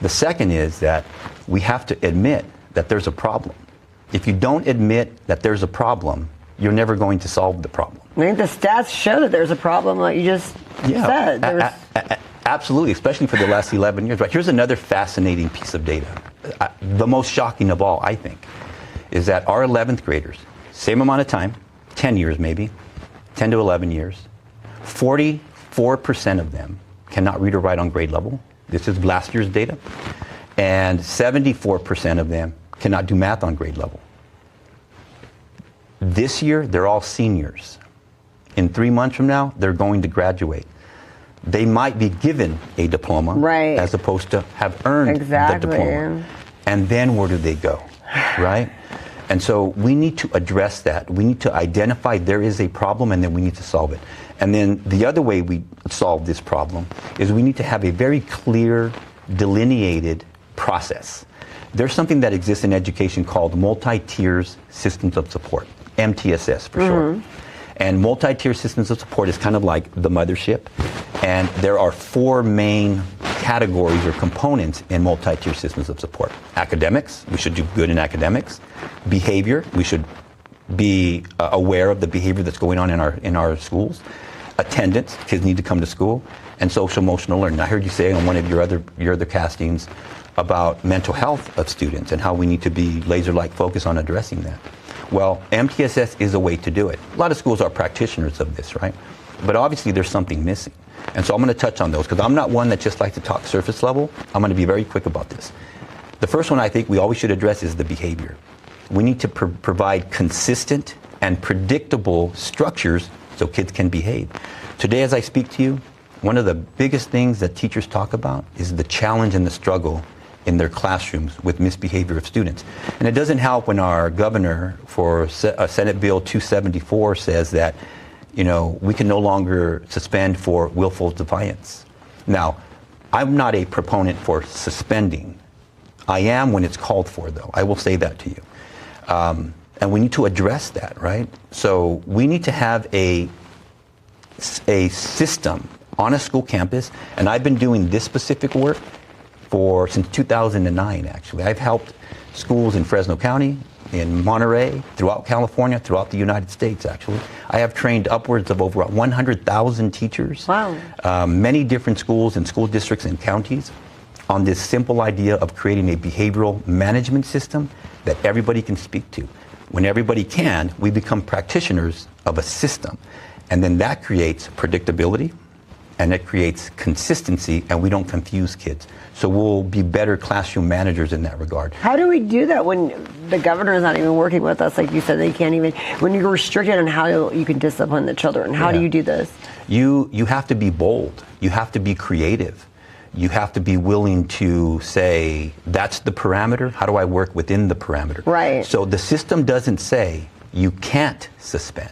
The second is that we have to admit that there's a problem. If you don't admit that there's a problem, you're never going to solve the problem. I think the stats show that there's a problem, like you just said. Absolutely, especially for the last 11 years. Right. Here's another fascinating piece of data. The most shocking of all, I think, is that our 11th graders, same amount of time, 10 years maybe, 10 to 11 years, 44% of them cannot read or write on grade level. This is last year's data. And 74% of them cannot do math on grade level. This year, they're all seniors. In 3 months from now, they're going to graduate. They might be given a diploma, right, as opposed to have earned the diploma. And then where do they go, right? And so we need to address that. We need to identify there is a problem, and then we need to solve it. And then the other way we solve this problem is we need to have a very clear, delineated process. There's something that exists in education called multi-tiers systems of support, MTSS for short. And multi-tier systems of support is kind of like the mothership. And there are 4 main categories or components in multi-tier systems of support. Academics, we should do good in academics. Behavior, we should be aware of the behavior that's going on in our schools. Attendance, kids need to come to school. And social emotional learning. I heard you say on one of your other castings about mental health of students and how we need to be laser-like focused on addressing that. Well, MTSS is a way to do it. A lot of schools are practitioners of this, right? But obviously there's something missing. And so I'm going to touch on those because I'm not one that just likes to talk surface level. I'm going to be very quick about this. The first one I think we always should address is the behavior. We need to provide consistent and predictable structures so kids can behave. Today as I speak to you, one of the biggest things that teachers talk about is the challenge and the struggle in their classrooms with misbehavior of students. And it doesn't help when our governor for Senate Bill 274 says that, you know, we can no longer suspend for willful defiance. Now, I'm not a proponent for suspending. I am when it's called for, though. I will say that to you. And we need to address that, right? So we need to have a system on a school campus, and I've been doing this specific work since 2009, actually. I've helped schools in Fresno County, in Monterey, throughout California, throughout the United States, actually. I have trained upwards of over 100,000 teachers. Wow. Many different schools and school districts and counties on this simple idea of creating a behavioral management system that everybody can speak to. When everybody can, we become practitioners of a system. And then that creates predictability, and it creates consistency, and we don't confuse kids. So we'll be better classroom managers in that regard. How do we do that when the governor is not even working with us? Like you said, they can't even, when you're restricted on how you can discipline the children, how do you do this? You have to be bold. You have to be creative. You have to be willing to say, that's the parameter. How do I work within the parameter? Right. So the system doesn't say you can't suspend.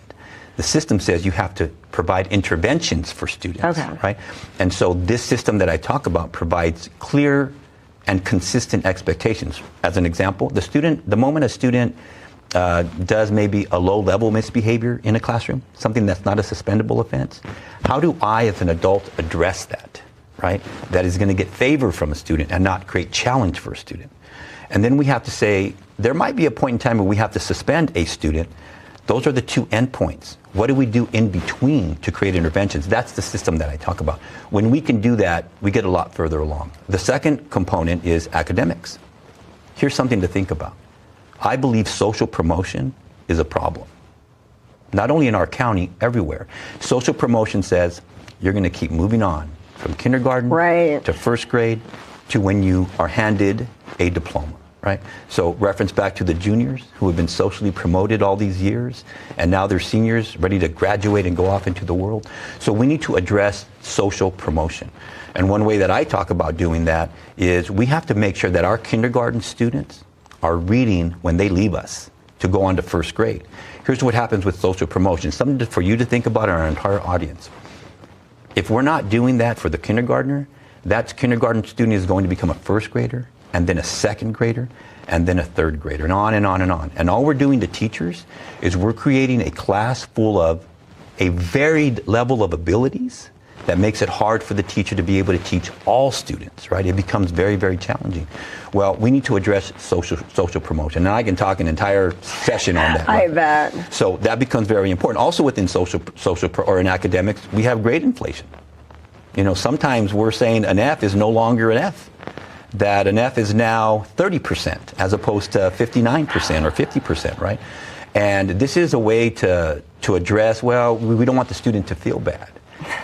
The system says you have to provide interventions for students, right? And so this system that I talk about provides clear and consistent expectations. As an example, the moment a student does maybe a low-level misbehavior in a classroom, something that's not a suspendable offense, how do I, as an adult, address that, right? That is going to get favor from a student and not create challenge for a student. And then we have to say, there might be a point in time where we have to suspend a student. Those are the 2 endpoints. What do we do in between to create interventions? That's the system that I talk about. When we can do that, we get a lot further along. The second component is academics. Here's something to think about. I believe social promotion is a problem. Not only in our county, everywhere. Social promotion says you're going to keep moving on from kindergarten to first grade to when you are handed a diploma. Right? So reference back to the juniors who have been socially promoted all these years, and now they're seniors ready to graduate and go off into the world. So we need to address social promotion. And one way that I talk about doing that is we have to make sure that our kindergarten students are reading when they leave us to go on to first grade. Here's what happens with social promotion, something for you to think about in our entire audience. If we're not doing that for the kindergartner, that kindergarten student is going to become a first grader, and then a second grader, and then a third grader, and on and on and on. And all we're doing to teachers is we're creating a class full of a varied level of abilities that makes it hard for the teacher to be able to teach all students, right? It becomes very, very challenging. Well, we need to address social promotion. And I can talk an entire session on that. Right? I bet. So that becomes very important. Also within or in academics, we have grade inflation. You know, sometimes we're saying an F is no longer an F. That an F is now 30% as opposed to 59% or 50%, right? And this is a way to address, well, we don't want the student to feel bad.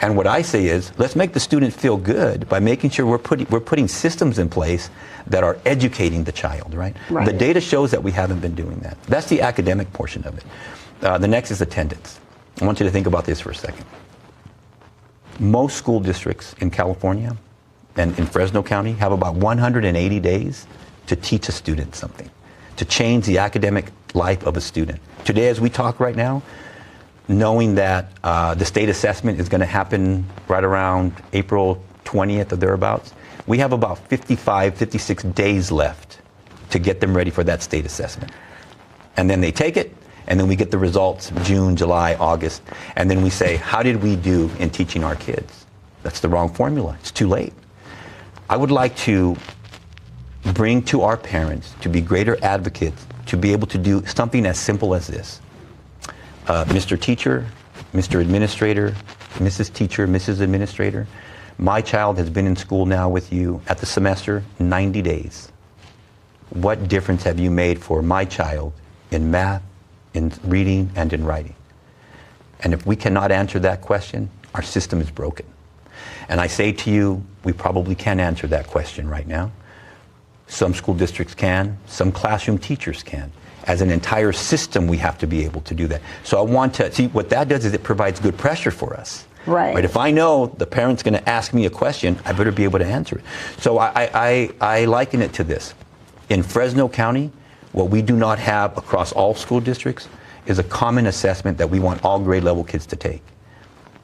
And what I say is, let's make the student feel good by making sure we're putting systems in place that are educating the child, right? The data shows that we haven't been doing that. That's the academic portion of it. The next is attendance. I want you to think about this for a second. Most school districts in California and in Fresno County have about 180 days to teach a student something, to change the academic life of a student. Today, as we talk right now, knowing that the state assessment is going to happen right around April 20th or thereabouts, we have about 56 days left to get them ready for that state assessment. And then they take it, and then we get the results June, July, August, and then we say, how did we do in teaching our kids? That's the wrong formula. It's too late. I would like to bring to our parents to be greater advocates, to be able to do something as simple as this. Mr. Teacher, Mr. Administrator, Mrs. Teacher, Mrs. Administrator, my child has been in school now with you at the semester 90 days. What difference have you made for my child in math, in reading, and in writing? And if we cannot answer that question, our system is broken. And I say to you, we probably can't answer that question right now. Some school districts can, some classroom teachers can. As an entire system, we have to be able to do that. So I want to see what that does is it provides good pressure for us. Right. But if I know the parent's going to ask me a question, I better be able to answer it. So I liken it to this. In Fresno County, what we do not have across all school districts is a common assessment that we want all grade level kids to take.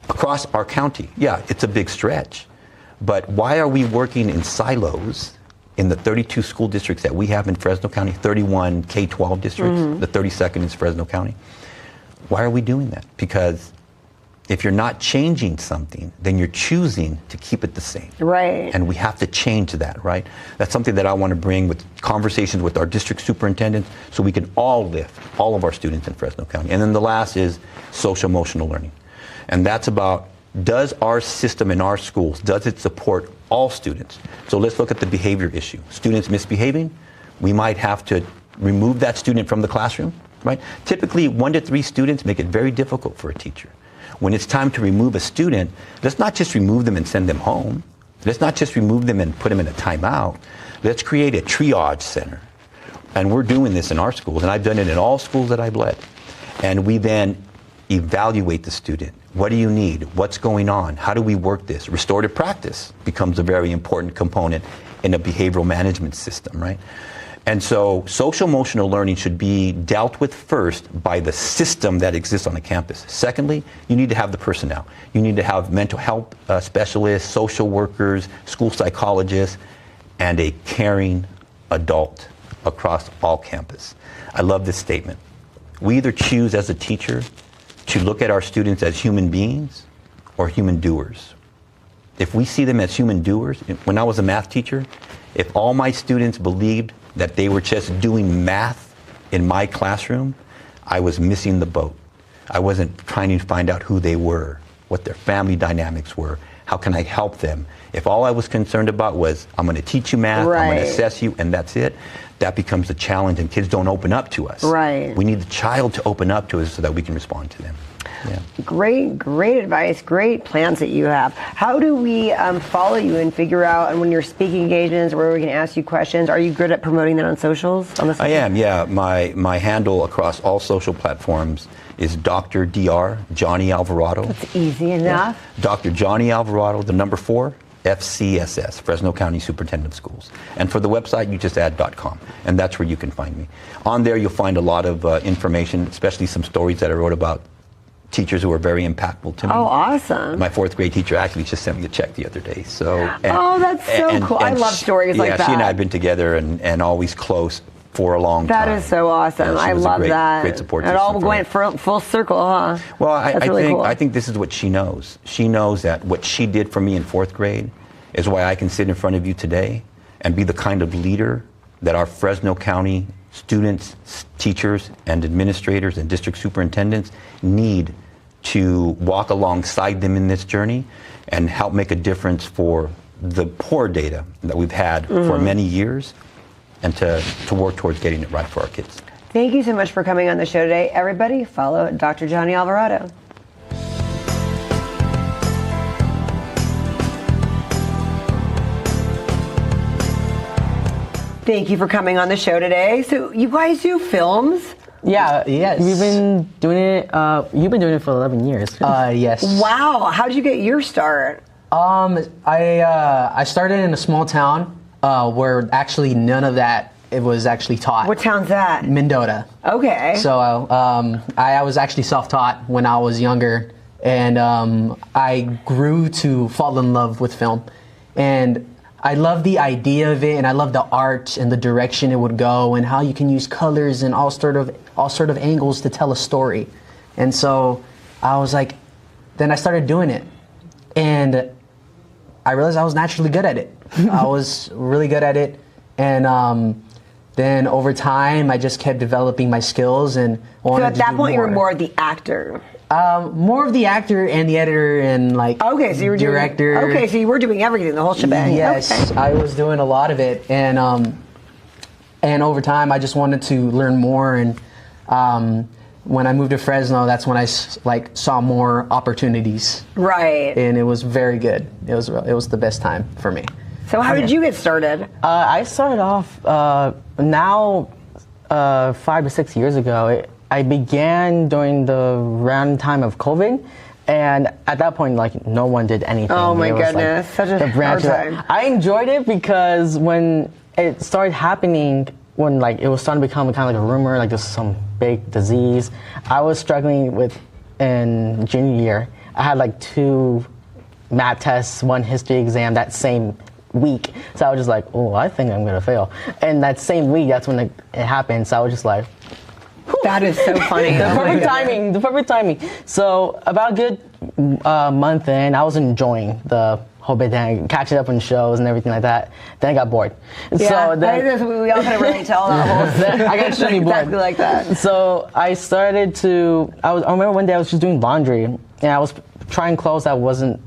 Across our county, yeah, it's a big stretch. But why are we working in silos in the 32 school districts that we have in Fresno County, 31 K-12 districts, the 32nd is Fresno County? Why are we doing that? Because if you're not changing something, then you're choosing to keep it the same. Right. And we have to change that, right? That's something that I want to bring with conversations with our district superintendents so we can all lift all of our students in Fresno County. And then the last is social emotional learning. And that's about, does our system in our schools, does it support all students? So let's look at the behavior issue. Students misbehaving, we might have to remove that student from the classroom, right? Typically 1 to 3 students make it very difficult for a teacher. When it's time to remove a student, let's not just remove them and send them home. Let's not just remove them and put them in a timeout. Let's create a triage center. And we're doing this in our schools, and I've done it in all schools that I've led. And we then evaluate the student. What do you need? What's going on? How do we work this? Restorative practice becomes a very important component in a behavioral management system, right? And so social emotional learning should be dealt with first by the system that exists on a campus. Secondly, you need to have the personnel. You need to have mental health specialists, social workers, school psychologists, and a caring adult across all campus. I love this statement. We either choose as a teacher to look at our students as human beings or human doers. If we see them as human doers, when I was a math teacher, if all my students believed that they were just doing math in my classroom, I was missing the boat. I wasn't trying to find out who they were, what their family dynamics were, how can I help them. If all I was concerned about was, I'm going to teach you math, I'm going to assess you, and that's it, that becomes a challenge and kids don't open up to us. Right. We need the child to open up to us so that we can respond to them. Yeah. Great advice, great plans that you have. How do we follow you and figure out, and when you're speaking engagements where we can ask you questions, are you good at promoting that on socials? I am, yeah. My handle across all social platforms is Dr. Dr. Johnny Alvarado. That's easy enough. Yeah. Dr. Johnny Alvarado, the number 4, FCSS, Fresno County Superintendent of Schools. And for the website, you just add .com, and that's where you can find me. On there, you'll find a lot of information, especially some stories that I wrote about teachers who are very impactful to me. Oh, awesome. My 4th grade teacher actually just sent me a check the other day. So. That's so cool. I love stories like that. Yeah, she and I have been together and always close for a long time. That is so awesome. Yeah, I love that. Great support. It all went full circle, huh? Well, I cool. think this is what she knows. She knows that what she did for me in 4th grade is why I can sit in front of you today and be the kind of leader that our Fresno County students, teachers, and administrators and district superintendents need to walk alongside them in this journey and help make a difference for the poor data that we've had for many years and to work towards getting it right for our kids. Thank you so much for coming on the show today. Everybody, follow Dr. Johnny Alvarado. Thank you for coming on the show today. So you guys do films? Yes. We've been doing it, you've been doing it for 11 years. Yes. Wow. How did you get your start? I started in a small town where actually none of that it was actually taught. What town's that? Mendota. Okay. So I was actually self-taught when I was younger, and I grew to fall in love with film. And I love the idea of it, and I love the art and the direction it would go, and how you can use colors and all sort of angles to tell a story. And so I was like, then I started doing it, and I realized I was naturally good at it. I was really good at it, and then over time, I just kept developing my skills and wanted So at to that do point, you were more. more the actor. More of the actor and the editor and like Okay, so you were director. doing. Okay, so you were doing everything, the whole shebang. Yes, Okay. I was doing a lot of it, and over time, I just wanted to learn more. And when I moved to Fresno, that's when I saw more opportunities, Right. and it was very good. It was the best time for me. So how did you get started? I started off now 5 to 6 years ago. I began during the round time of COVID, and at that point, like, no one did anything. Oh my It was, like, goodness, such a the branch hard of- time. I enjoyed it because when it started happening, when like it was starting to become kind of like a rumor, like this is some big disease, I was struggling with in junior year. I had like 2 math tests, 1 history exam that same week. So I was just like, oh, I think I'm gonna fail. And that same week, that's when it happened. So I was just like, That is so funny. the perfect timing, the perfect timing. So about a good month in, I was enjoying the whole bit, then catching up on shows and everything like that. Then I got bored. Yeah, So then we all kind of relate to all that whole I got extremely bored. exactly like that. So I started to. I remember one day I was just doing laundry, and I was trying clothes that wasn't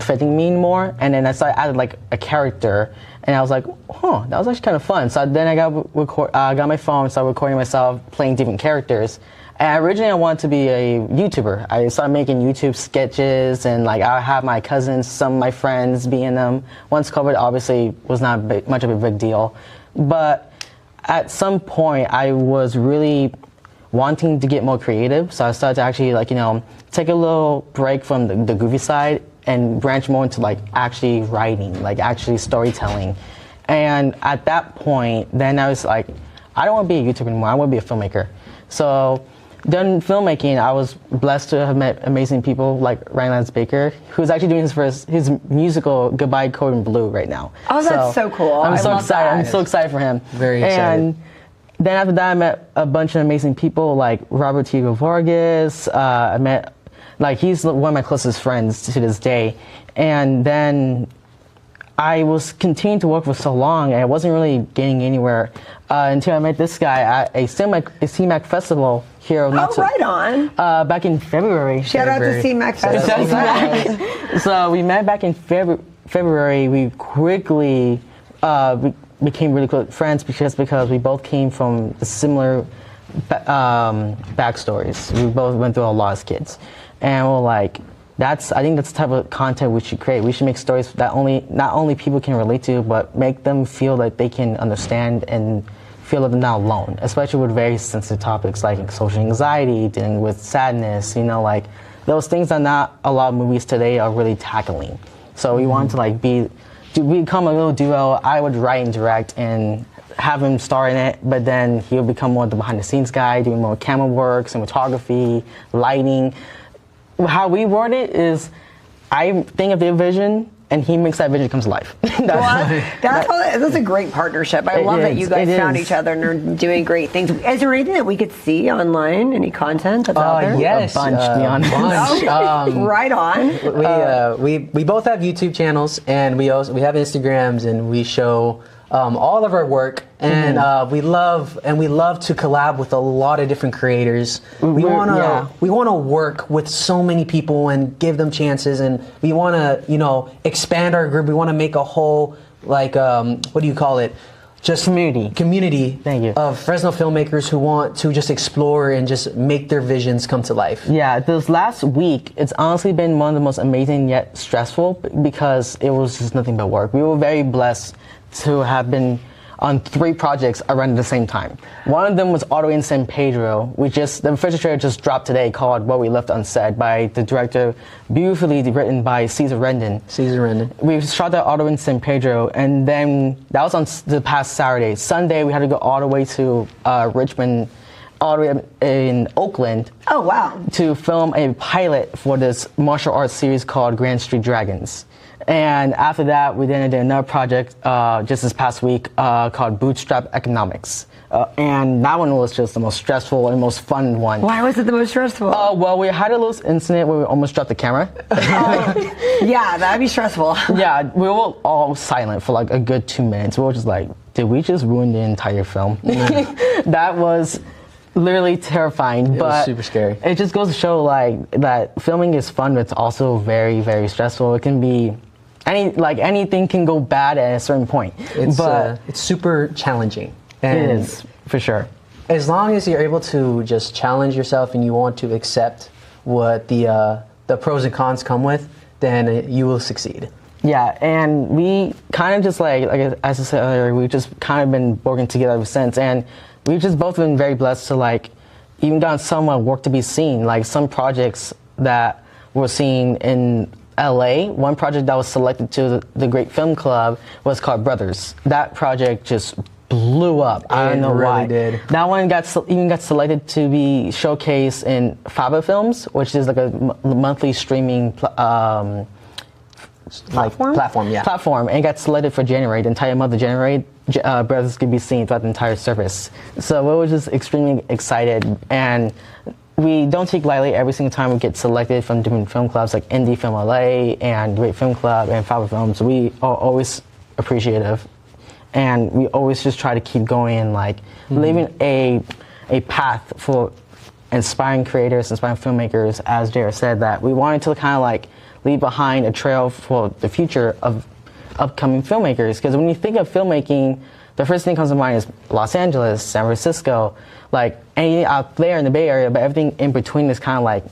fitting me anymore. And then I started added like a character, and I was like, huh, that was actually kind of fun. So then I got my phone, started recording myself playing different characters. And originally I wanted to be a YouTuber. I started making YouTube sketches, and like I have my cousins, some of my friends be in them. Once COVID obviously was not much of a big deal, but at some point I was really wanting to get more creative. So I started to actually take a little break from the goofy side and branch more into like actually writing, like actually storytelling. And at that point, then I was like, I don't want to be a YouTuber anymore. I want to be a filmmaker. So done filmmaking, I was blessed to have met amazing people like Ryan Lance Baker, who's actually doing his musical Goodbye Code in Blue right now. Oh, that's so cool. I'm I so love excited. that. I'm so excited for him. Very excited. And then after that, I met a bunch of amazing people like Robert Tigo Vargas. I met, like, he's one of my closest friends to this day. And then I was continuing to work for so long, and I wasn't really getting anywhere until I met this guy at a CMAC festival here. Oh, right on. Back in February. Shout out to CMAC Festival. So we met back in February. We quickly became really close friends because we both came from similar backstories. We both went through a lot as kids, and we're like, I think that's the type of content we should create. We should make stories that not only people can relate to, but make them feel that they can understand and feel that they're not alone, especially with very sensitive topics like social anxiety, dealing with sadness, like those things that not a lot of movies today are really tackling. So we wanted to become a little duo. I would write and direct and have him star in it, but then he would become more of the behind the scenes guy, doing more camera work, cinematography, lighting. How we word it is, I think of the vision, and he makes that vision come to life. That's a great partnership. I love that you guys found each other and are doing great things. Is there anything that we could see online? Any content that's out there? Yes, A bunch, to be honest. Okay. Right on. We both have YouTube channels, and we have Instagrams, and we show all of our work, and we love to collab with a lot of different creators. We want to work with so many people and give them chances, and we want to expand our group. We want to make a whole what do you call it? Just community. Thank you. Of Fresno filmmakers who want to just explore and just make their visions come to life. Yeah, this last week, it's honestly been one of the most amazing yet stressful because it was just nothing but work. We were very blessed to have been on 3 projects around at the same time. One of them was all the way in San Pedro. The official trailer just dropped today, called What We Left Unsaid, by the director, beautifully written by Cesar Rendon. We shot that all the way in San Pedro, and then that was on the past Saturday. Sunday, we had to go all the way to Richmond, all the way in Oakland. Oh, wow. To film a pilot for this martial arts series called Grand Street Dragons. And after that, we then did another project just this past week called Bootstrap Economics. And that one was just the most stressful and most fun one. Why was it the most stressful? Well, we had a little incident where we almost dropped the camera. Yeah, that'd be stressful. Yeah, we were all silent for like a good 2 minutes. We were just like, did we just ruin the entire film? That was literally terrifying. It was super scary. It just goes to show like that filming is fun, but it's also very, very stressful. It can be anything can go bad at a certain point. It's super challenging. And it is, for sure. As long as you're able to just challenge yourself and you want to accept what the pros and cons come with, then you will succeed. Yeah, and we kind of just like as I said earlier, we've just kind of been working together ever since, and we've just both been very blessed to like even gotten some work to be seen, like some projects that were seen in LA. One project that was selected to the Great Film Club was called Brothers. That project just blew up. I don't know why. It really did. That one even got selected to be showcased in Faba Films, which is like a monthly streaming platform, and it got selected for January. The entire month of January, Brothers could be seen throughout the entire service. So we were just extremely excited, and we don't take lightly every single time we get selected from different film clubs like Indie Film LA and Great Film Club and Faba Films. We are always appreciative. And we always just try to keep going and like leaving a path for inspiring creators, inspiring filmmakers. As Jared said, that we wanted to kind of like leave behind a trail for the future of upcoming filmmakers. Because when you think of filmmaking, the first thing that comes to mind is Los Angeles, San Francisco, like anything out there in the Bay Area, but everything in between is kind of like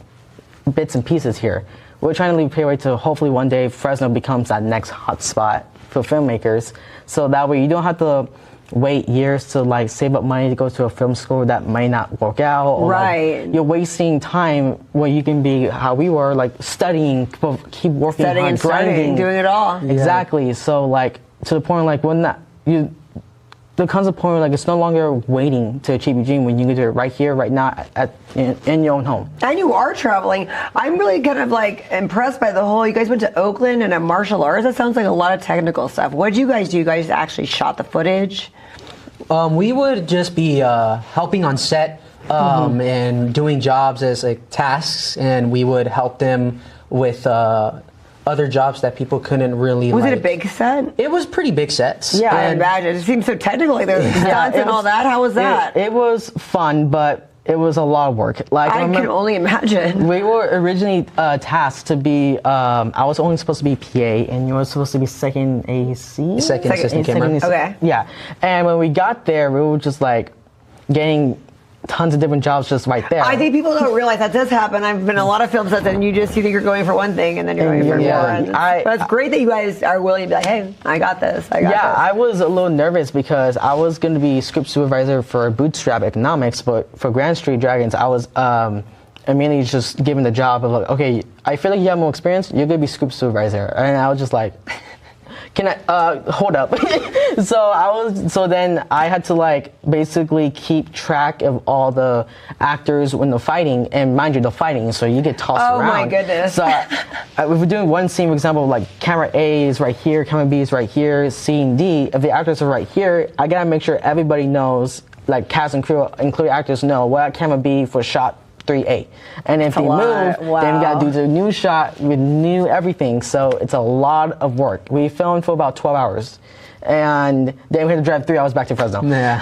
bits and pieces here. We're trying to leave pathway to hopefully one day Fresno becomes that next hot spot for filmmakers, so that way you don't have to wait years to like save up money to go to a film school that might not work out, or right. Like, you're wasting time where you can be how we were, like studying, keep working hard, grinding, doing it all. Exactly. So like to the point like when that there comes a point where like it's no longer waiting to achieve your dream when you can do it right here, right now, in your own home. And you are traveling. I'm really kind of like impressed by the whole. You guys went to Oakland and a martial arts. That sounds like a lot of technical stuff. What did you guys do? You guys actually shot the footage? We would just be helping on set and doing jobs as like tasks, and we would help them with other jobs that people couldn't really. Was it a big set? It was pretty big sets. Yeah, I imagine. It seems so technical, like there's stunts and all that. How was that? It was fun, but it was a lot of work. Like I can only imagine. We were originally tasked to be. I was only supposed to be PA, and you were supposed to be second AC. Second assistant camera. Okay. Yeah, and when we got there, we were just like getting tons of different jobs just right there. I think people don't realize that does happen. I've been in a lot of films that then you think you're going for one thing and then you're going for more. But it's great that you guys are willing to be like, hey, I got this. I got this. I was a little nervous because I was going to be script supervisor for Bootstrap Economics, but for Grand Street Dragons, I was immediately just given the job of like, okay, I feel like you have more experience. You're going to be script supervisor, and I was just like. Can I hold up? So then I had to like basically keep track of all the actors when they're fighting, and mind you, they're fighting, so you get tossed around. Oh my goodness! So if we're doing one scene, for example, like camera A is right here, camera B is right here, scene D. If the actors are right here, I gotta make sure everybody knows, like cast and crew, including actors, know what camera B for shot 3A. And if you move, then we gotta do the new shot with new everything. So it's a lot of work. We filmed for about 12 hours. And then we had to drive 3 hours back to Fresno. Yeah.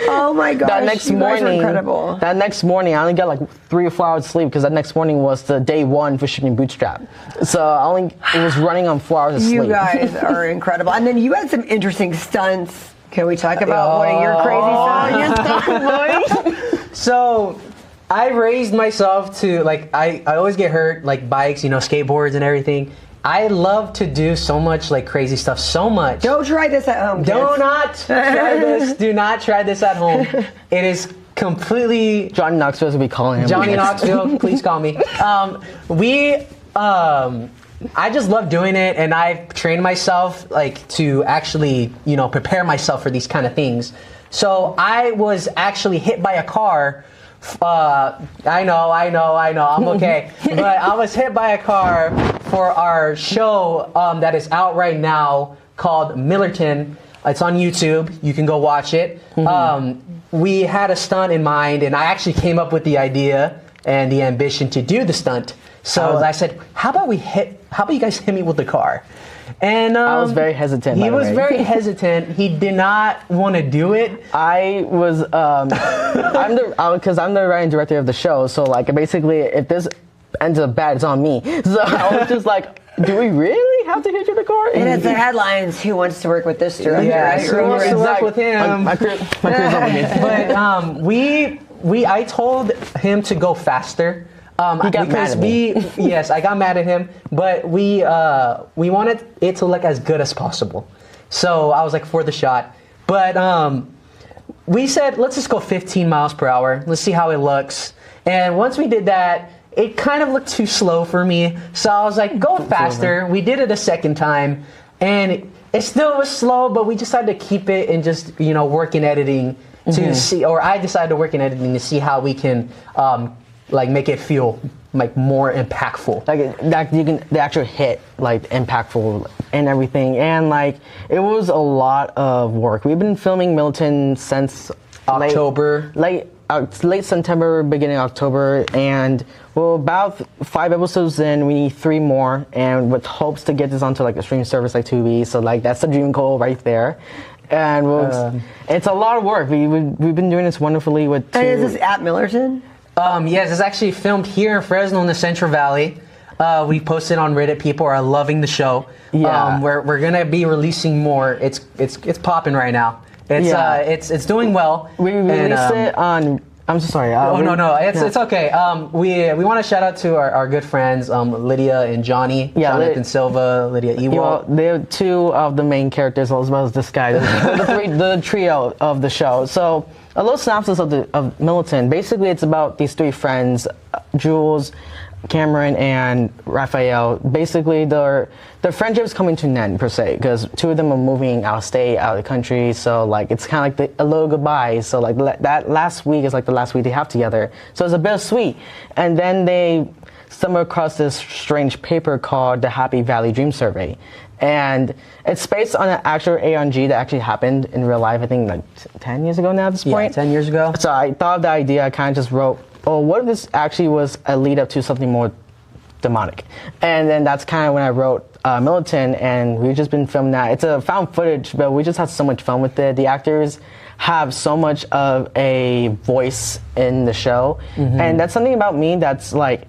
Oh my gosh, that next you guys morning, are incredible. That next morning, I only got like 3 or 4 hours sleep because that next morning was the day one for shooting Bootstrap. So it was running on 4 hours of sleep. You guys are incredible. And then you had some interesting stunts. Can we talk about one of your crazy stunts? So I raised myself to, like, I always get hurt, like bikes, skateboards and everything. I love to do so much, like, crazy stuff, so much. Don't try this at home, kids. Do not try this. Do not try this at home. It is completely... Johnny Knoxville, as we call him. Johnny Knoxville, please call me. I just love doing it, and I've trained myself, like, to actually, prepare myself for these kind of things. So I was actually hit by a car. I know, I'm okay. But I was hit by a car for our show that is out right now called Millerton. It's on YouTube. You can go watch it. We had a stunt in mind, and I actually came up with the idea and the ambition to do the stunt. So I said, how about you guys hit me with the car? And I was very hesitant. He was very hesitant. He did not want to do it. I was, because I'm the writing director of the show. So like basically, if this ends up bad, it's on me. So I was just like, do we really have to hit you with the car? And it's the headlines. Who wants to work with this director? Yeah, right? who wants to work with him? My career's over me. But I told him to go faster. He got mad at me. Yes, I got mad at him, but we wanted it to look as good as possible. So I was like, for the shot. But we said, let's just go 15 miles per hour. Let's see how it looks. And once we did that, it kind of looked too slow for me. So I was like, go faster. We did it a second time, and it still was slow, but we decided to keep it and just, work in editing to see, or I decided to work in editing to see how we can make it feel like more impactful. Like you can the actual hit like impactful and everything, and like it was a lot of work. We've been filming Milton since October, late September, beginning October, and we're about 5 episodes in. We need 3 more, and with hopes to get this onto like a streaming service like Tubi. So like that's the dream goal right there. And it's a lot of work. We've been doing this wonderfully with. And is this at Millerton? Yes, it's actually filmed here in Fresno in the Central Valley. We posted on Reddit. People are loving the show. Yeah. We're gonna be releasing more. It's popping right now. It's doing well. We released it on. I'm so sorry. No. It's okay. We want to shout out to our good friends, Lydia and Johnny. Yeah, Jonathan Silva, Lydia Ewald. They're 2 of the main characters, as well as this guy. the trio of the show. So a little synopsis of Millerton. Basically, it's about these 3 friends, Jules, Cameron, and Raphael. Basically, their friendship's coming to an end, per se, because 2 of them are moving out of state, out of the country. So, like, it's kind of like a little goodbye. So, like, that last week is like the last week they have together. So it's a bit sweet. And then they stumble across this strange paper called the Happy Valley Dream Survey. And it's based on an actual ARG that actually happened in real life, I think, like 10 years ago now at this point. Yeah, 10 years ago. So I thought of the idea. I kind of just wrote, what if this actually was a lead up to something more demonic? And then that's kind of when I wrote Millerton, and we've just been filming that. It's a found footage, but we just had so much fun with it. The actors have so much of a voice in the show, and that's something about me that's like,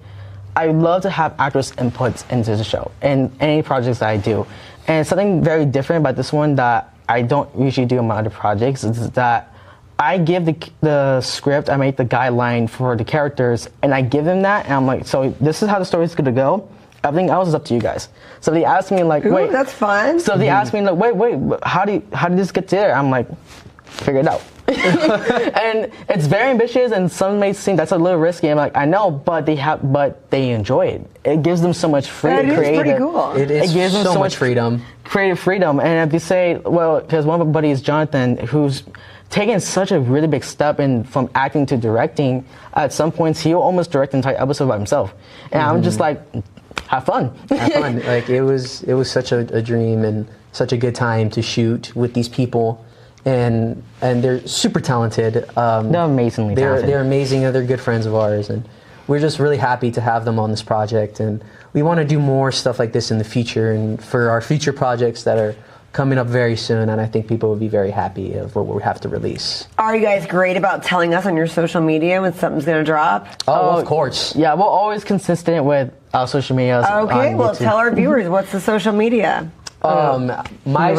I love to have actors' inputs into the show and any projects that I do. And something very different about this one that I don't usually do in my other projects is that I give the script, I make the guideline for the characters, and I give them that, and I'm like, so this is how the story's gonna go. Everything else is up to you guys. So they asked me like, Ooh, wait, that's fun. So they asked me like, wait, how did this get to there? I'm like, figure it out. And it's very ambitious, and some may think that's a little risky. I'm like, I know, but they enjoy it. It gives them so much freedom. That is pretty cool. It gives them so much freedom. Creative freedom. And if you say, well, because one of my buddies, Jonathan, who's taken such a really big step from acting to directing, at some points he'll almost direct an entire episode by himself. And I'm just like, have fun. Have fun. Like it was such a dream and such a good time to shoot with these people. And they're super talented. They're amazingly talented. They're amazing, and they're good friends of ours. And we're just really happy to have them on this project. And we want to do more stuff like this in the future, and for our future projects that are coming up very soon. And I think people will be very happy of what we have to release. Are you guys great about telling us on your social media when something's going to drop? Oh, of course. Yeah, we're always consistent with our social media. Okay, well, tell our viewers what's the social media. My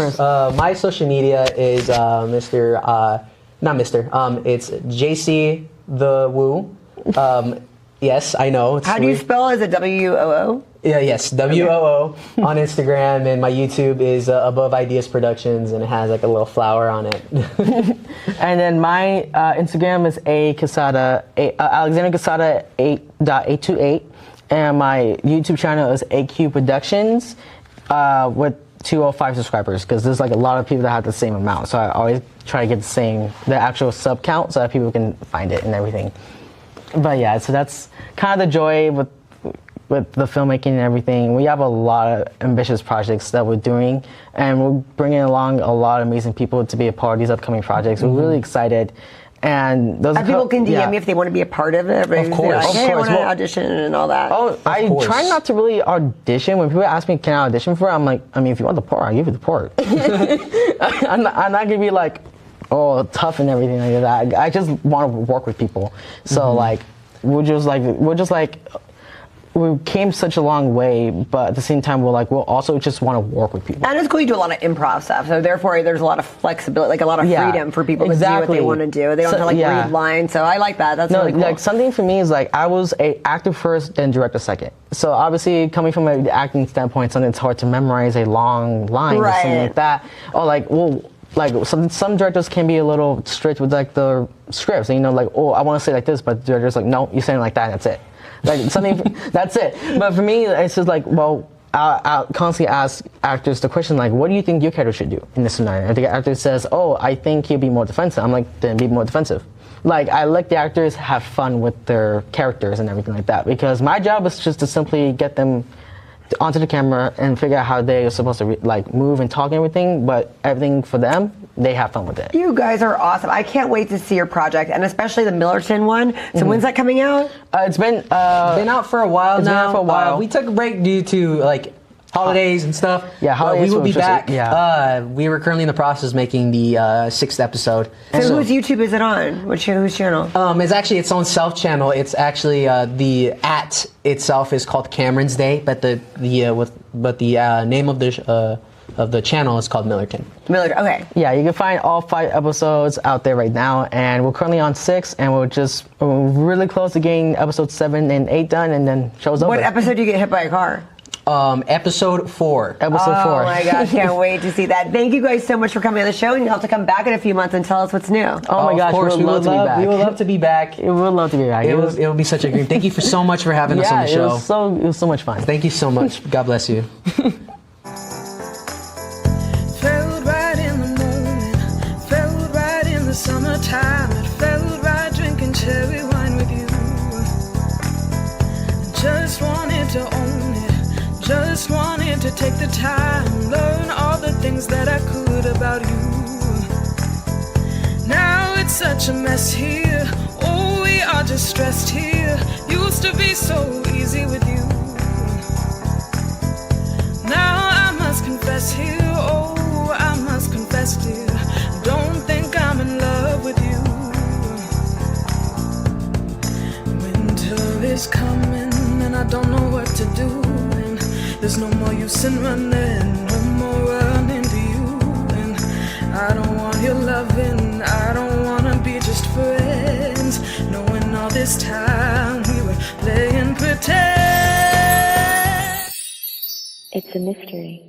social media is it's JC the Woo. Yes, I know. How do you spell it? Is it WOO? Yeah, yes, WOO on Instagram, and my YouTube is Above Ideas Productions, and it has like a little flower on it. And then my Instagram is Alexander Quezada 8.828, and my YouTube channel is AQ Productions with 205 subscribers, because there's like a lot of people that have the same amount, so I always try to get the actual sub count so that people can find it and everything. But yeah, so that's kind of the joy with with the filmmaking and everything, we have a lot of ambitious projects that we're doing, and we're bringing along a lot of amazing people to be a part of these upcoming projects. We're really excited. And those people can DM me if they want to be a part of it. Of course. Like, hey, I want to Well, audition and all that. Oh, I course. try not to really audition. When people ask me, can I audition for it? I'm like, I mean, if you want the part, I'll give you the part. I'm not going to be like, oh, tough and everything like that. I just want to work with people. So like, we're just like, we came such a long way, but at the same time, we'll also just want to work with people. And it's cool you do a lot of improv stuff, so therefore there's a lot of flexibility, like a lot of freedom for people to do what they want to do. They don't have to read lines, so I like that. That's really cool. Like something for me is like I was an actor first, then director second. So obviously coming from an acting standpoint, something it's hard to memorize a long line or something like that. Or like, like some directors can be a little strict with like the scripts, and like, oh, I want to say like this, but the director's like, no, you're saying like that, and that's it. Like something, that's it. But for me, it's just like, well, I'll constantly ask actors the question like, what do you think your character should do in this scenario? If the actor says, oh, I think he'll be more defensive, I'm like, then be more defensive. Like, I let the actors have fun with their characters and everything like that, because my job is just to simply get them onto the camera and figure out how they are supposed to like move and talk and everything, but everything for them, they have fun with it. You guys are awesome. I can't wait to see your project, and especially the Millerton one. So when's that coming out? It's been out for a while Been out for a while. We took a break due to like holidays and stuff. Yeah, holidays. We will be back. Yeah. We were currently in the process of making the 6th episode. So whose YouTube is it on? Whose channel? It's actually its own self channel. It's actually the @ itself is called Cameron's Day, but the name of the channel is called Millerton. Millerton. Okay. Yeah, you can find all 5 episodes out there right now, and we're currently on 6, and we're really close to getting episodes 7 and 8 done, and then show's over. What episode do you get hit by a car? Episode 4. Episode 4. Oh my gosh, can't wait to see that. Thank you guys so much for coming on the show, and you'll have to come back in a few months and tell us what's new. Oh my gosh, of course, we would love to be back. We would love to be back. We would love to be back. It will be such a dream. Thank you so much for having us on the show. It was so much fun. Thank you so much. God bless you. Felt right in the moment, felt right in the summertime. It felt right drinking cherry wine with you. Just wanted to own it, just wanted to take the time, learn all the things that I could about you. Now it's such a mess here, oh, we are just stressed here. Used to be so easy with you. Now I must confess here, oh, I must confess, dear, don't think I'm in love with you. Winter is coming and I don't know what to do, and there's no more use in running, no more running to you. And I don't want your loving, I don't wanna be just friends, knowing all this time we were playing pretend. It's a mystery.